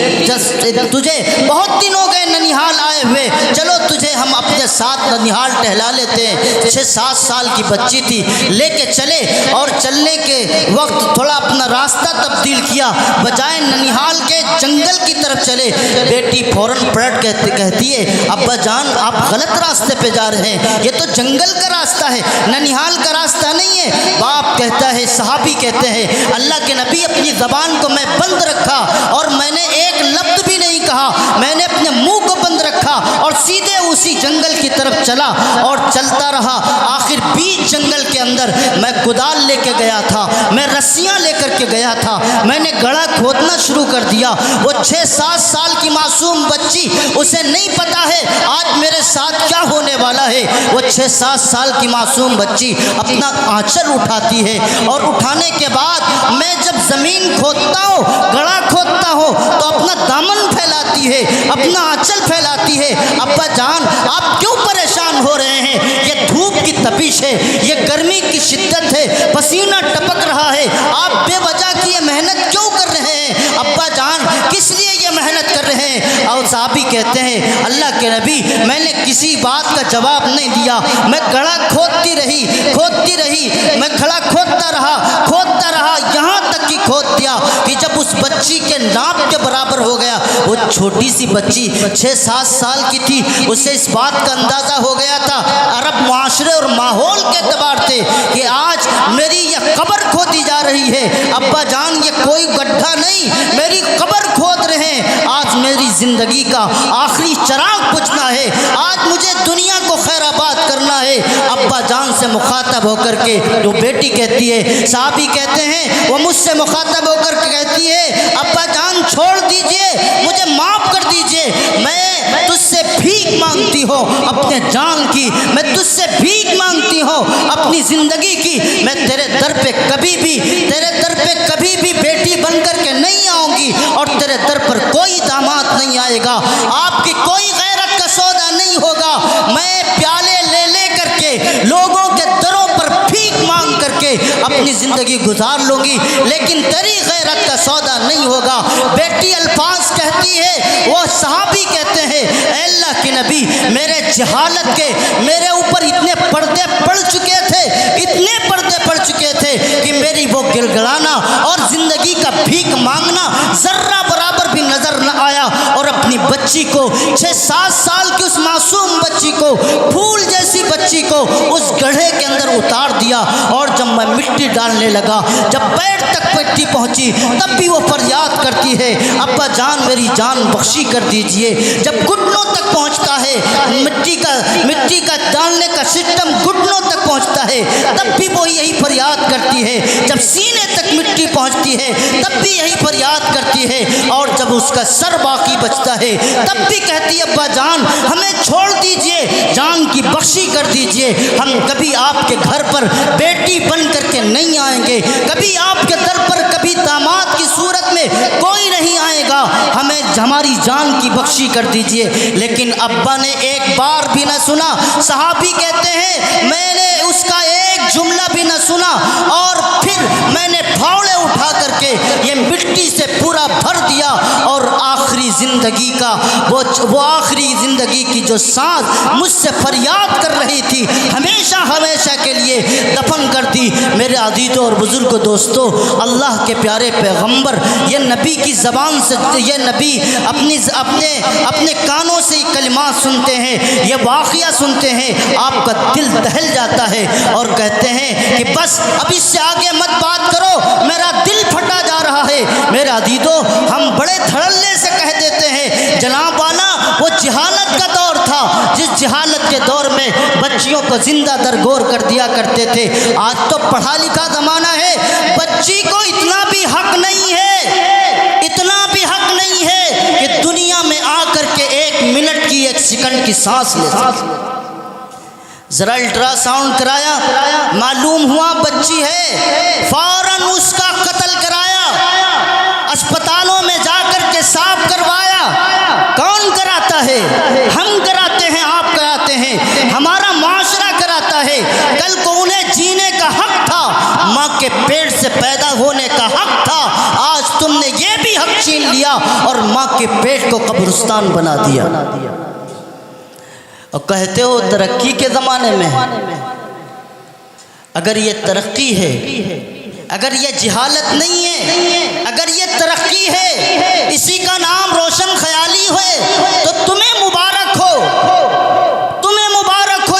تجھے بہت دن ہو گئے ننیہال آئے ہوئے، چلو تجھے ہم اپنے ساتھ ننیہال ٹہلا لیتے ہیں۔ 6-7 سال کی بچی تھی، لے کے چلے اور چلنے کے وقت تھوڑا اپنا راستہ تبدیل کیا، بجائے ننیہال کے جنگل کی طرف چلے۔ بیٹی فوراً پلٹ کہتی ہے ابا جان آپ غلط راستے پہ جا رہے ہیں، یہ تو جنگل کا راستہ ہے، ننیہال کا راستہ نہیں ہے۔ باپ کہتا ہے، صحابی کہتے ہیں اللہ کے نبی اپنی زبان کو میں بند رکھا اور میں نے ایک لفظ بھی نہیں کہا، میں نے اپنے منہ کو بند رکھا اور سیدھے اسی جنگل کی طرف چلا اور چلتا رہا۔ آخر بیچ جنگل کے اندر میں کدال لے کے گیا تھا، میں رسیاں لے کر کے گیا تھا، میں نے گڑھا کھودنا شروع کر دیا۔ وہ 6-7 سال کی معصوم بچی، اسے نہیں پتا ہے آج میرے ساتھ کیا ہونے والا ہے۔ وہ 6-7 سال کی معصوم بچی اپنا آنچل اٹھاتی ہے اور اٹھانے کے بعد میں جب زمین کھودتا ہوں، گڑھا کھودتا ہوں تو اپنا دامن پھیلاتی ہے، اپنا آنچل پھیلاتی ہے۔ ابا جان آپ کیوں پریشان ہو رہے ہیں؟ یہ دھوپ کی تپش ہے، یہ گرمی کی شدت ہے، پسینہ ٹپک رہا ہے، آپ بے وجہ کی یہ محنت کیوں کر رہے ہیں؟ ابا جان کس لیے یہ محنت کر رہے ہیں؟ اور صحابی کہتے ہیں اللہ کے نبی میں نے کسی بات کا جواب نہیں دیا، میں گڑھا کھودتی رہی، میں گڑھا کھودتا رہا یہاں تک کہ کھود دیا کہ جب اس بچی کے ناپ کے برابر ہو گیا۔ وہ چھوٹی سی بچی 6-7 سال کی تھی، اسے اس بات کا اندازہ ہو گیا تھا عرب معاشرے اور ماحول کے اعتبار سے کہ آج میری یہ قبر کھودی جا رہی ہے۔ ابا جان یہ کوئی گڈھا نہیں، میری قبر کھود رہے ہیں، آج میری زندگی کا آخری چراغ بجھنا ہے، آج مجھے دنیا کو خیر آباد کرنا ہے۔ ابا جان سے مخاطب ہو کر کے جو بیٹی کہتی ہے، صحابی کہتے ہیں وہ مجھ سے مخاطب ہو کر کے کہتی ہے ابا جان چھوڑ دیجئے، مجھے معاف کر دیجئے، میں تجھ سے بھیک مانگتی ہوں اپنے جان کی، میں تجھ سے بھیک مانگتی ہوں اپنی زندگی کی، میں تیرے در پہ کبھی بھی بیٹی بن کر کے نہیں آؤں گی اور تیرے در پر کوئی داماد نہیں آئے گا، آپ کی کوئی غیرت کا سودا نہیں ہوگا، میں پیالے لے کر کے لوگوں کے دروں پر بھیک مانگ کر کے اپنی زندگی گزار لوں گی، لیکن تیری غیرت کا سودا نہیں ہوگا۔ بیٹی الفاظ کہتی ہے، وہ صحابی کہتے ہیں اے اللہ کے نبی میرے جہالت کے میرے اوپر اتنے پردے پڑ چکے تھے کہ میری وہ گڑگڑانا اور زندگی کا بھیک مانگنا ذرہ برابر بھی نظر نہ آیا، اور اپنی بچی کو 6-7 سال کی اس معصوم بچی کو، پھول جیسی بچی کو اس گڑھے کے اندر اتار دیا، اور جب میں مٹی ڈالنے لگا، جب پیر تک مٹی پہنچی تب بھی وہ فریاد کرتی ہے ابا جان میری جان بخشی کر دیجئے۔ جب گھٹنوں تک پہنچ پہنچتا ہے، مٹی کا ڈالنے کا سسٹم گھٹنوں تک پہنچتا ہے، تب بھی وہ یہی فریاد کرتی ہے۔ جب سینے تک مٹی پہنچتی ہے تب بھی یہی فریاد کرتی ہے، اور جب اس کا سر باقی بچتا ہے تب بھی کہتی ہے ابا جان ہمیں چھوڑ دیجئے، جان کی بخشی کر دیجئے، ہم کبھی آپ کے گھر پر بیٹی بن کر کے نہیں آئیں گے، کبھی آپ کے در پر کبھی داماد کی صورت میں کوئی نہیں آئے گا، ہمیں ہماری جان کی بخشی کر دیجئے۔ لیکن ابا نے ایک بار بھی نہ سنا۔ صحابی کہتے ہیں میں نے اس کا ایک جملہ بھی نہ سنا، اور پھر میں نے پھاوڑے اٹھا کر کے یہ مٹی سے پورا بھر دیا، اور آخری زندگی کا وہ آخری زندگی کی جو سانس مجھ سے فریاد کر رہی تھی ہمیشہ ہمیشہ کے لیے دفن کر دی۔ میرے عزیزوں اور بزرگوں دوستو، اللہ کے پیارے پیغمبر یہ نبی کی زبان سے، یہ نبی اپنے کانوں سے کلمات سنتے ہیں، یہ واقعہ سنتے ہیں، آپ کا دل دہل جاتا ہے اور کہتے ہیں کہ بس اب اس سے آگے مت بات کرو، میرا دل پھٹا جا رہا ہے۔ میرے عزیزوں، ہم بڑے دھڑلے سے کہہ دیتے ہیں جناب والا وہ جہالت کا دور تھا، جس جہالت کے دور میں بچیوں کو زندہ درگور کر دیا کرتے تھے۔ آج تو پڑھا لکھا زمانہ ہے، بچی کو اتنا بھی حق نہیں ہے، اتنا بھی حق نہیں ہے کہ دنیا میں آ کر کے 1 منٹ کی 1 سیکنڈ کی سانس لے سکے۔ ذرا الٹرا ساؤنڈ کرایا، معلوم ہوا بچی ہے، فوراً اس کا قتل کرایا، اسپتالوں میں جا کر کے صاف کروایا۔ کون کراتا ہے؟ ہم کراتے ہیں، آپ کراتے ہیں، ہمارا معاشرہ کراتا ہے۔ کل کو انہیں جینے کا حق تھا، ماں کے پیٹ سے پیدا ہونے کا حق تھا، آج تم نے یہ بھی حق چھین لیا اور ماں کے پیٹ کو قبرستان بنا دیا۔ اور کہتے ہو ترقی کے زمانے میں، اگر یہ ترقی ہے، اگر یہ جہالت نہیں ہے، اگر یہ ترقی ہے، اسی کا نام روشن خیالی ہے، تو تمہیں مبارک ہو، تمہیں مبارک ہو۔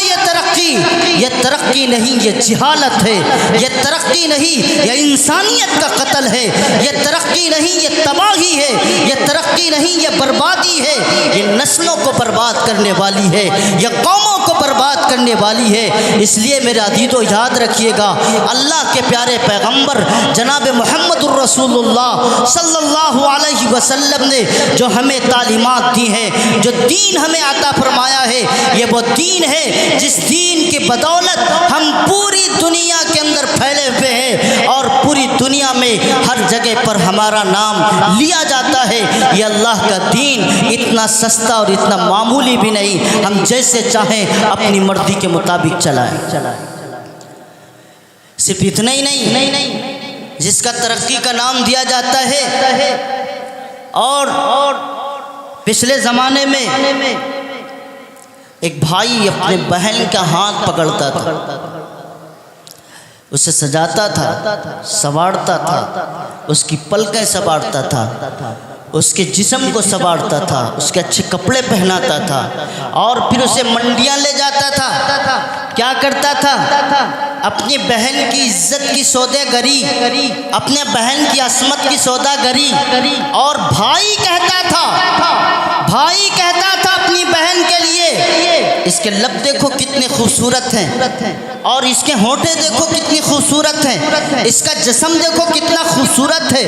یہ ترقی نہیں، یہ جہالت ہے، یہ ترقی نہیں، یہ انسانیت کا قتل ہے، یہ ترقی نہیں، یہ تباہی ہے، یہ ترقی نہیں، یہ بربادی ہے، یہ نسلوں کو برباد کرنے والی ہے، یہ قوموں کو برباد کرنے والی ہے۔ اس لیے میرے عزیزو یاد رکھیے گا، اللہ کے پیارے پیغمبر جناب محمد الرسول اللہ صلی اللہ علیہ وسلم نے جو ہمیں تعلیمات دی ہیں، جو دین ہمیں عطا فرمایا ہے، یہ وہ دین ہے جس دین کی بدولت ہم پوری دنیا کے اندر پھیلے ہوئے ہیں، اور پوری دنیا میں ہر جگہ پر ہمارا نام لیا جاتا ہے۔ یہ اللہ کا دین اتنا سستا اور اتنا معمولی بھی نہیں، ہم جیسے چاہیں اپنی مرضی کے مطابق چلائیں۔ صرف اتنا ہی نہیں، جس کا ترقی کا نام دیا جاتا ہے، اور پچھلے زمانے میں ایک بھائی اپنے بہن کا ہاتھ پکڑتا تھا، اسے سجاتا تھا، سنوارتا تھا، اس کی پلکیں سنوارتا تھا، اس کے جسم کو سنوارتا تھا، اس کے اچھے کپڑے پہناتا تھا، اور پھر اسے منڈیاں لے جاتا تھا۔ کیا کرتا تھا؟ اپنی بہن کی عزت کی سودے گری، اپنے بہن کی عصمت کی سودا گری، اور بھائی کہتا تھا اپنی بہن کے لیے، اس کے لب دیکھو کتنے خوبصورت ہیں، اور اس کے ہونٹیں دیکھو کتنی خوبصورت ہیں، اس کا جسم دیکھو کتنا خوبصورت ہے،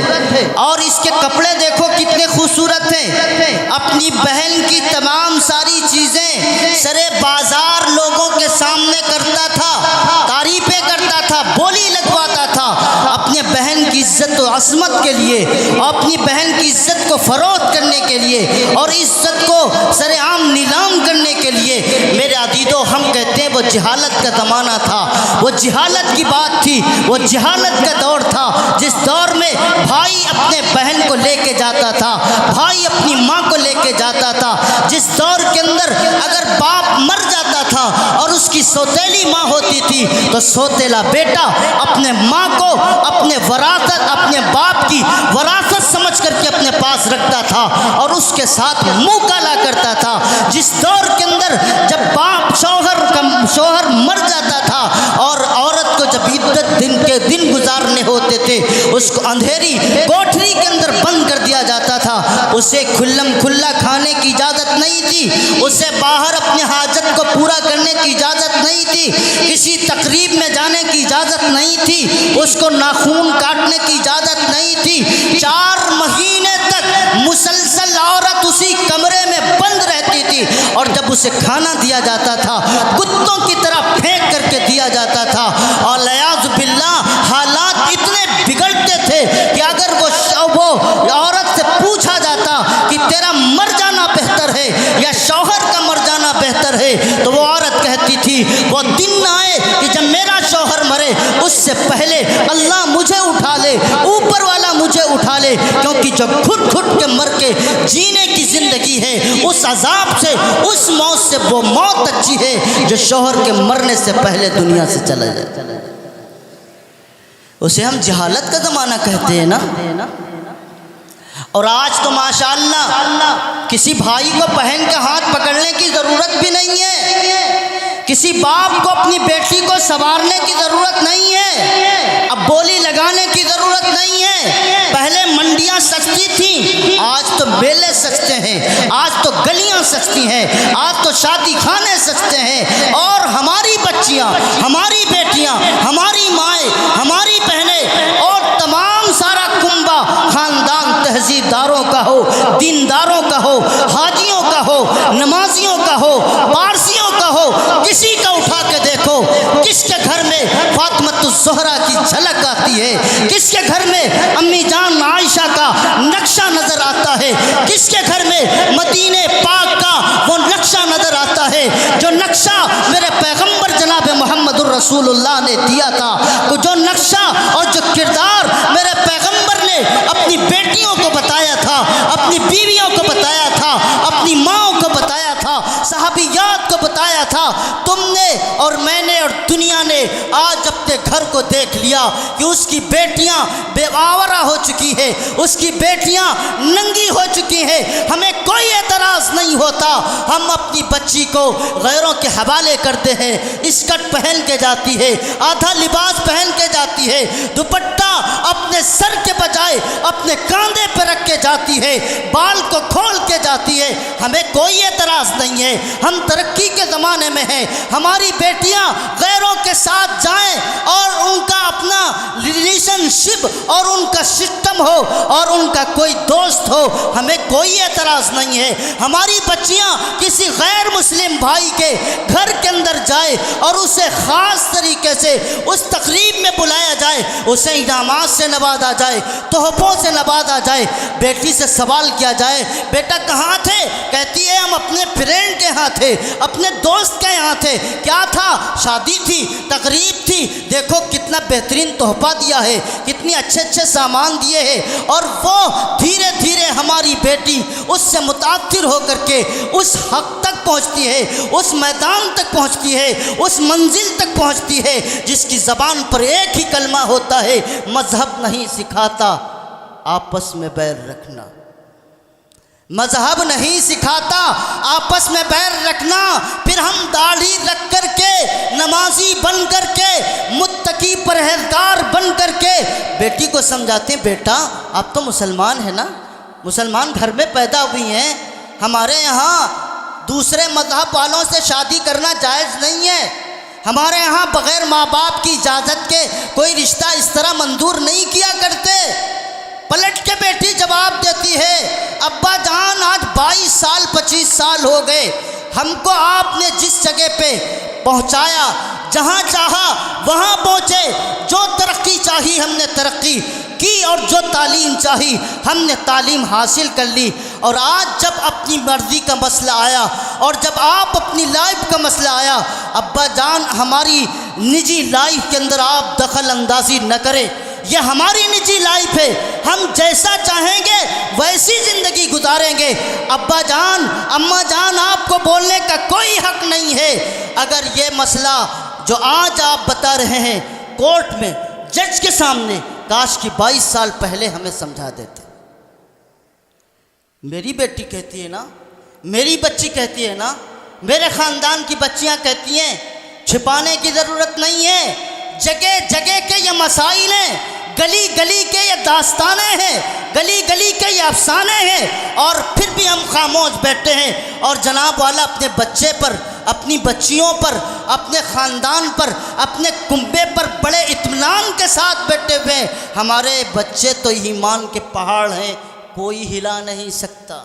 اور اس کے کپڑے دیکھو کتنے خوبصورت ہیں۔ اپنی بہن کی تمام ساری چیزیں سرے بازار لوگوں کے سامنے کرتا تھا، تعریفیں کرتا تھا، بولی لگواتا تھا، اپنے بہن کی عزت و عظمت کے لیے، اپنی بہن کی عزت کو فروخت کرنے کے لیے، اور عزت کو سر عام نیلام کرنے کے لیے۔ میرے عزیزو، ہم کہتے ہیں وہ جہالت کا زمانہ تھا، وہ جہالت کی بات تھی، وہ جہالت کا دور تھا، جس دور میں بھائی اپنے بہن کو لے کے جاتا تھا، بھائی اپنی ماں کو لے کے جاتا تھا، جس دور کے اندر اگر باپ مر جاتا تھا اور اس کی سوتیلی ماں ہوتی تھی تو سوتیلا بیٹا اپنے ماں کو اپنے باپ کی وراثت سمجھ کر کے اپنے پاس رکھتا تھا اور اس کے ساتھ منہ کالا کرتا تھا۔ جس دور کے اندر جب باپ شوہر مر جاتا تھا اور عورت کو جب عدت دن گزارنے ہوتے تھے، اس کو اندھیری کوٹھری کے اندر بند کر دیا جاتا تھا، اسے کھلم کھلا کھانے کی اجازت نہیں تھی، اسے باہر اپنی حاجت کو پورا کرنے کی اجازت نہیں تھی، کسی تقریب میں جانے کی اجازت نہیں تھی، اس کو ناخون کاٹنے کی اجازت نہیں تھی۔ 4 مہینے تک مسلسل عورت اسی کمرے میں بند رہتی تھی، اور جب اسے کھانا دیا جاتا تھا کتوں کی طرح پھینک کر کے دیا جاتا تھا۔ اور والعیاذ باللہ حالات اتنے بگڑتے تھے کہ اگر وہ عورت سے پوچھا جاتا کہ تیرا مر جانا بہتر ہے یا شوہر کا مر جانا بہتر ہے، تو وہ عورت کہتی تھی وہ دن آئے کہ جب میرا شوہر مرے اس سے پہلے اللہ مجھے اٹھا لے، اوپر والا مجھے اٹھا لے، کیونکہ جو گھٹ گھٹ کے مر کے جینے کی زندگی ہے اس عذاب سے، اس موت سے وہ موت اچھی ہے جو شوہر کے مرنے سے پہلے دنیا سے چلا جائے۔ اسے ہم جہالت کا زمانہ کہتے ہیں نا۔ اور آج تو ماشاءاللہ کسی بھائی کو بہن کا ہاتھ پکڑنے کی ضرورت بھی نہیں ہے، کسی باپ کو اپنی بیٹی کو سنوارنے کی ضرورت نہیں ہے، اب بولی لگانے کی ضرورت نہیں ہے۔ پہلے منڈیاں سستی تھیں، آج تو میلے سستے ہیں، آج تو گلیاں سستی ہیں، آج تو شادی خانے سستے ہیں، اور ہماری بچیاں، ہماری بیٹیاں، ہماری مائیں، ہماری بہنیں اور تمام سارا کنبہ خاندان تہذیب داروں کا ہو، دینداروں کا ہو، حاجیوں کا ہو، نمازیوں کا ہو، پارسیوں کا ہو، کسی کا اٹھا کے دیکھو کس کے گھر میں فاطمۃ الزہرا کی جھلک آتی ہے، کس کے گھر میں امی جان عائشہ کا نقشہ نظر آتا ہے، کس کے گھر میں مدینہ پاک کا وہ نقشہ نظر آتا ہے جو نقشہ میرے پیغمبر جناب محمد الرسول اللہ نے دیا تھا، جو نقشہ اور جو کردار میرے پیغمبر نے اپنی بیٹیوں کو بتایا تھا، اپنی بیویوں کو بتایا تھا، اپنی ماؤں کو بتایا تھا، صحابیات کو بتایا تھا۔ تم نے اور میں نے اور دنیا نے آج اپنے گھر کو دیکھ لیا کہ اس کی بیٹیاں بے آورہ ہو چکی ہے، اس کی بیٹیاں ننگی ہو چکی ہیں، ہمیں کوئی اعتراض نہیں ہوتا، ہم اپنی بچی کو غیروں کے حوالے کرتے ہیں، اسکرٹ پہن کے جاتی ہے، آدھا لباس پہن کے جاتی ہے، دوپٹہ اپنے سر کے بجائے اپنے کاندھے پہ رکھ کے جاتی ہے، بال کو کھول کے جاتی ہے، ہمیں کوئی اعتراض نہیں ہے، ہم ترقی کے زمانے میں ہیں، ہماری بیٹیاں غیروں کے ساتھ جائیں اور ان کا اپنا ریلیشن شپ اور ان کا سسٹم ہو اور ان کا کوئی دوست ہو، ہمیں کوئی اعتراض نہیں ہے، ہماری بچیاں کسی غیر مسلم بھائی کے گھر کے اندر جائے اور اسے خاص طریقے سے اس تقریب میں بلایا جائے، اسے انعامات سے نوازا جائے، تحفوں سے نوازا جائے، بیٹی سے سوال کیا جائے بیٹا کہاں تھے، کہتی ہے ہم اپنے فرینڈ کے ہاں تھے، اپنے دوست کے یہاں تھے، کیا تھا، شادی تھی، تقریب تھی، دیکھو کتنا بہترین تحفہ دیا ہے، کتنی اچھے اچھے سامان دیے ہیں، اور وہ دھیرے دھیرے ہماری بیٹی اس سے متاثر ہو کر کے اس حق تک پہنچتی ہے، اس میدان تک پہنچتی ہے، اس منزل تک پہنچتی ہے جس کی زبان پر ایک ہی کلمہ ہوتا ہے، مذہب نہیں سکھاتا آپس میں بیر رکھنا، مذہب نہیں سکھاتا آپس میں بیر رکھنا۔ پھر ہم داڑھی رکھ کر کے، نمازی بن کر کے، متقی پرہیزگار بن کر کے بیٹی کو سمجھاتے ہیں بیٹا آپ تو مسلمان ہیں نا، مسلمان گھر میں پیدا ہوئی ہیں، ہمارے یہاں دوسرے مذہب والوں سے شادی کرنا جائز نہیں ہے، ہمارے یہاں بغیر ماں باپ کی اجازت کے کوئی رشتہ اس طرح منظور نہیں کیا کرتے۔ پلٹ کے بیٹی جواب دیتی ہے ابا جان آج 22 سال 25 سال ہو گئے، ہم کو آپ نے جس جگہ پہ پہنچایا، جہاں چاہا وہاں پہنچے، جو ترقی چاہی ہم نے ترقی کی اور جو تعلیم چاہی ہم نے تعلیم حاصل کر لی، اور آج جب اپنی مرضی کا مسئلہ آیا اور جب آپ اپنی لائف کا مسئلہ آیا، ابا جان ہماری نجی لائف کے اندر آپ دخل اندازی نہ کریں، یہ ہماری نجی لائف ہے، ہم جیسا چاہیں گے ویسی زندگی گزاریں گے، ابا جان اماں جان آپ کو بولنے کا کوئی حق نہیں ہے۔ اگر یہ مسئلہ جو آج آپ بتا رہے ہیں کورٹ میں جج کے سامنے، کاش کہ 22 سال پہلے ہمیں سمجھا دیتے۔ میری بیٹی کہتی ہے نا، میری بچی کہتی ہے نا، میرے خاندان کی بچیاں کہتی ہیں چھپانے کی ضرورت نہیں ہے، جگہ جگہ کے یہ مسائل ہیں، گلی گلی کے یہ داستانیں ہیں، گلی گلی کے یہ افسانے ہیں، اور پھر بھی ہم خاموش بیٹھے ہیں، اور جناب والا اپنے بچے پر، اپنی بچیوں پر، اپنے خاندان پر، اپنے کنبے پر بڑے اطمینان کے ساتھ بیٹھے ہوئے ہیں۔ ہمارے بچے تو ایمان کے پہاڑ ہیں، کوئی ہلا نہیں سکتا،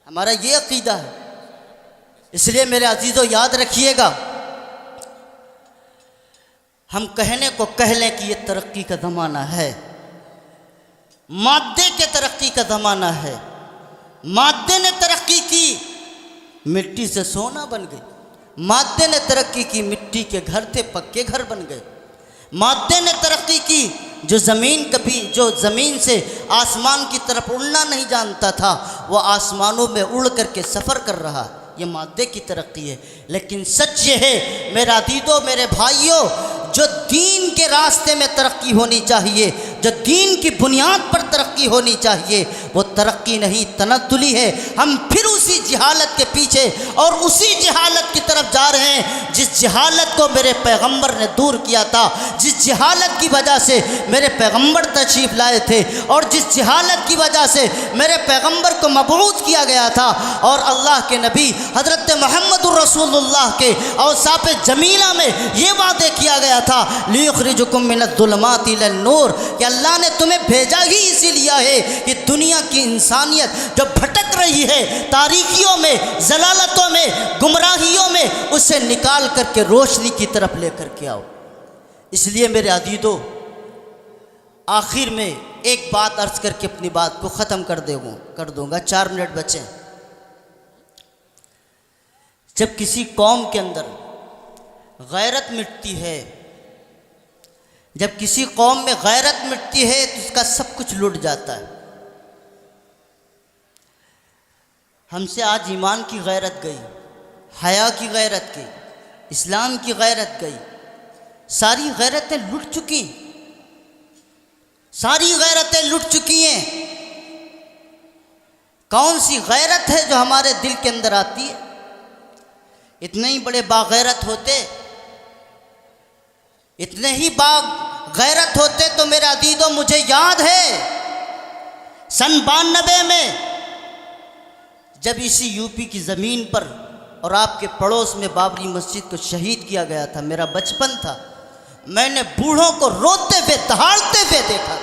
ہمارا یہ عقیدہ ہے۔ اس لیے میرے عزیزو یاد رکھیے گا، ہم کہنے کو کہہ لیں کہ یہ ترقی کا زمانہ ہے، مادے کے ترقی کا زمانہ ہے، مادے نے ترقی کی، مٹی سے سونا بن گئی، مادے نے ترقی کی، مٹی کے گھر تھے پکے گھر بن گئے، مادے نے ترقی کی، جو زمین سے آسمان کی طرف اڑنا نہیں جانتا تھا وہ آسمانوں میں اڑ کر کے سفر کر رہا، یہ مادے کی ترقی ہے۔ لیکن سچ یہ ہے میرا عزیزو، میرے بھائیوں، جو دین کے راستے میں ترقی ہونی چاہیے، جو دین کی بنیاد پر ترقی ہونی چاہیے، وہ ترقی نہیں تنزلی ہے۔ ہم پھر اسی جہالت کے پیچھے اور اسی جہالت کی طرف جا رہے ہیں جس جہالت کو میرے پیغمبر نے دور کیا تھا، جس جہالت کی وجہ سے میرے پیغمبر تشریف لائے تھے، اور جس جہالت کی وجہ سے میرے پیغمبر کو مبعوث کیا گیا تھا، اور اللہ کے نبی حضرت محمد الرسول اللہ کے اوصاف جمیلہ میں یہ وعدے کیا گیا تھا لِيُخْرِجُكُم مِّنَ الظُّلُمَاتِ إِلَى النُّورِ، کہ اللہ نے تمہیں بھیجا ہی اسی لیے ہے کہ دنیا کی انسانیت جو بھٹک رہی ہے تاریکیوں میں، ضلالتوں میں، گمراہیوں میں، اسے نکال کر کے روشنی کی طرف لے کر کے آؤ۔ اس لیے میرے عزیزو، آخر میں ایک بات عرض کر کے اپنی بات کو ختم کر دوں گا، 4 منٹ بچیں۔ جب کسی قوم کے اندر غیرت مٹتی ہے، جب کسی قوم میں غیرت مٹتی ہے تو اس کا سب کچھ لٹ جاتا ہے۔ ہم سے آج ایمان کی غیرت گئی، حیا کی غیرت گئی، اسلام کی غیرت گئی، ساری غیرتیں لٹ چکی، ساری غیرتیں لٹ چکی ہیں۔ کون سی غیرت ہے جو ہمارے دل کے اندر آتی ہے؟ اتنے ہی بڑے باغیرت ہوتے، اتنے ہی غیرت ہوتے تو میرے عزیزو، مجھے یاد ہے سن 92 میں جب اسی یو پی کی زمین پر اور آپ کے پڑوس میں بابری مسجد کو شہید کیا گیا تھا، میرا بچپن تھا، میں نے بوڑھوں کو روتے ہوئے دہاڑتے ہوئے دیکھا،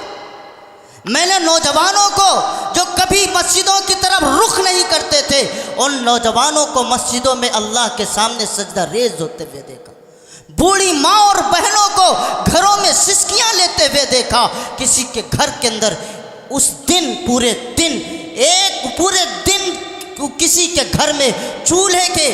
میں نے نوجوانوں کو جو کبھی مسجدوں کی طرف رخ نہیں کرتے تھے، ان نوجوانوں کو مسجدوں میں اللہ کے سامنے سجدہ ریز ہوتے ہوئے دیکھا، بوڑھی ماں اور بہنوں کو گھروں میں سسکیاں لیتے ہوئے دیکھا۔ کسی کے گھر کے اندر اس دن پورے دن کسی کے گھر میں چولہے کے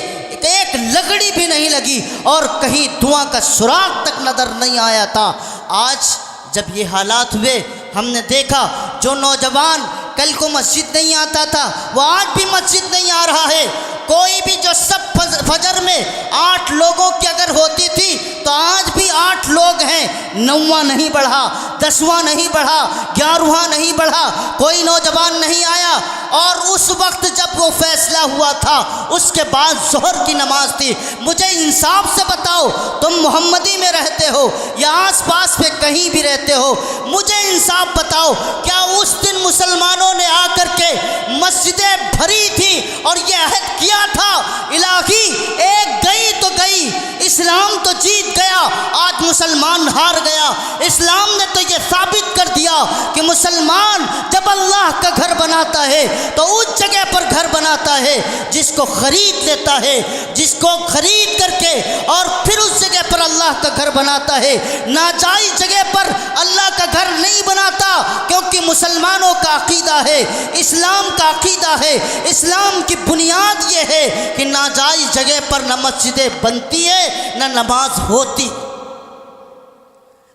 ایک لکڑی بھی نہیں لگی اور کہیں دھواں کا سراغ تک نظر نہیں آیا تھا۔ آج جب یہ حالات ہوئے، ہم نے دیکھا جو نوجوان کل کو مسجد نہیں آتا تھا وہ آج بھی مسجد نہیں آ رہا ہے۔ کوئی بھی جو سب فجر میں 8 لوگوں کی اگر ہوتی تھی تو آج بھی 8 لوگ ہیں، 9واں نہیں بڑھا، 10واں نہیں بڑھا، 11واں نہیں بڑھا، کوئی نوجوان نہیں آیا۔ اور اس وقت جب وہ فیصلہ ہوا تھا اس کے بعد ظہر کی نماز تھی۔ مجھے انصاف سے بتاؤ، تم محمدی میں رہتے ہو یا آس پاس پہ کہیں بھی رہتے ہو، مجھے انصاف بتاؤ، کیا اس دن مسلمانوں نے آ کر کے مسجدیں بھری تھی اور یہ عہد کیا تھا الہی ایک گئی تو گئی، اسلام تو جیت گیا، آج مسلمان ہار گیا؟ اسلام نے تو یہ ثابت کر دیا کہ مسلمان جب اللہ کا گھر بناتا ہے تو اس جگہ پر گھر بناتا ہے جس کو خرید لیتا ہے، جس کو خرید کر کے اور پھر اس جگہ پر اللہ کا گھر بناتا ہے، ناجائز جگہ پر اللہ کا گھر نہیں بناتا، کیونکہ مسلمانوں کا عقیدہ ہے، اسلام کا عقیدہ ہے، اسلام کی بنیاد یہ ہے کہ ناجائز جگہ پر نہ مسجدیں بنتی ہے نہ نماز ہوتی،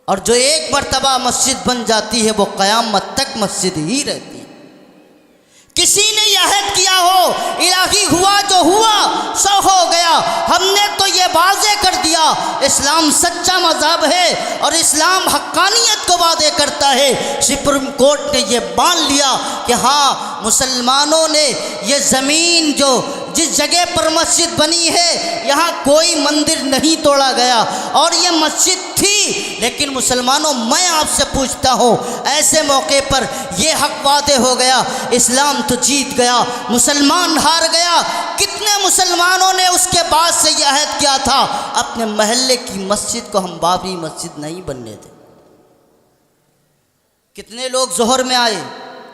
اور جو ایک مرتبہ مسجد بن جاتی ہے وہ قیامت تک مسجد ہی رہتی ہے۔ کسی نے یہ عہد کیا ہو الہی ہوا جو ہوا سو ہو گیا، ہم نے تو یہ واضح کر دیا اسلام سچا مذہب ہے اور اسلام حقانیت کو وعدے کرتا ہے۔ سپریم کورٹ نے یہ مان لیا کہ ہاں مسلمانوں نے یہ زمین جو جس جگہ پر مسجد بنی ہے یہاں کوئی مندر نہیں توڑا گیا، اور یہ مسجد تھی، لیکن مسلمانوں میں آپ سے پوچھتا ہوں، ایسے موقع پر یہ حق واضح ہو گیا، اسلام تو جیت گیا، مسلمان ہار گیا۔ کتنے مسلمانوں نے اس کے بعد سے یہ عہد کیا تھا، اپنے محلے کی مسجد کو ہم بابری مسجد نہیں بننے دیں۔ کتنے لوگ ظہر میں آئے،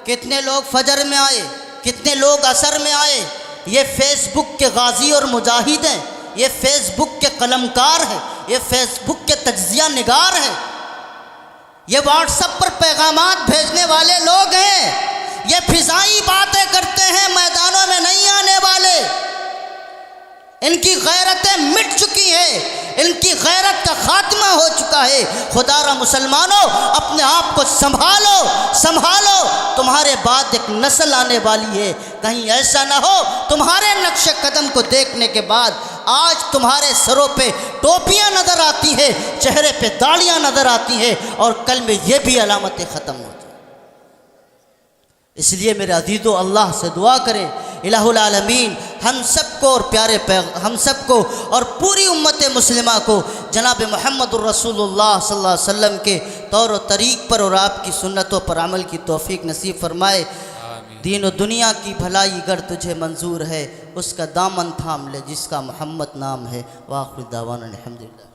کتنے لوگ فجر میں آئے، کتنے لوگ عصر میں آئے۔ یہ فیس بک کے غازی اور مجاہد ہیں، یہ فیس بک کے قلمکار ہیں، یہ فیس بک کے تجزیہ نگار ہیں، یہ واٹس ایپ پر پیغامات بھیجنے والے لوگ ہیں، یہ فضائی باتیں کرتے ہیں، میدانوں میں نہیں آنے والے۔ ان کی غیرتیں مٹ چکی ہیں، ان کی غیرت کا خاتمہ ہو چکا ہے۔ خدا را مسلمانوں، اپنے آپ کو سنبھالو سنبھالو، تمہارے بعد ایک نسل آنے والی ہے، کہیں ایسا نہ ہو تمہارے نقش قدم کو دیکھنے کے بعد آج تمہارے سروں پہ ٹوپیاں نظر آتی ہیں، چہرے پہ داڑیاں نظر آتی ہیں، اور کل میں یہ بھی علامتیں ختم ہو جائیں۔ اس لیے میرے عزیزو، اللہ سے دعا کریں، الہ العالمین ہم سب کو اور ہم سب کو اور پوری امت مسلمہ کو جناب محمد الرسول اللہ صلی اللہ علیہ وسلم کے طور و طریق پر اور آپ کی سنتوں پر عمل کی توفیق نصیب فرمائے۔ دین و دنیا کی بھلائی گر تجھے منظور ہے، اس کا دامن تھام لے جس کا محمد نام ہے۔ وآخر دعوانا الحمدللہ۔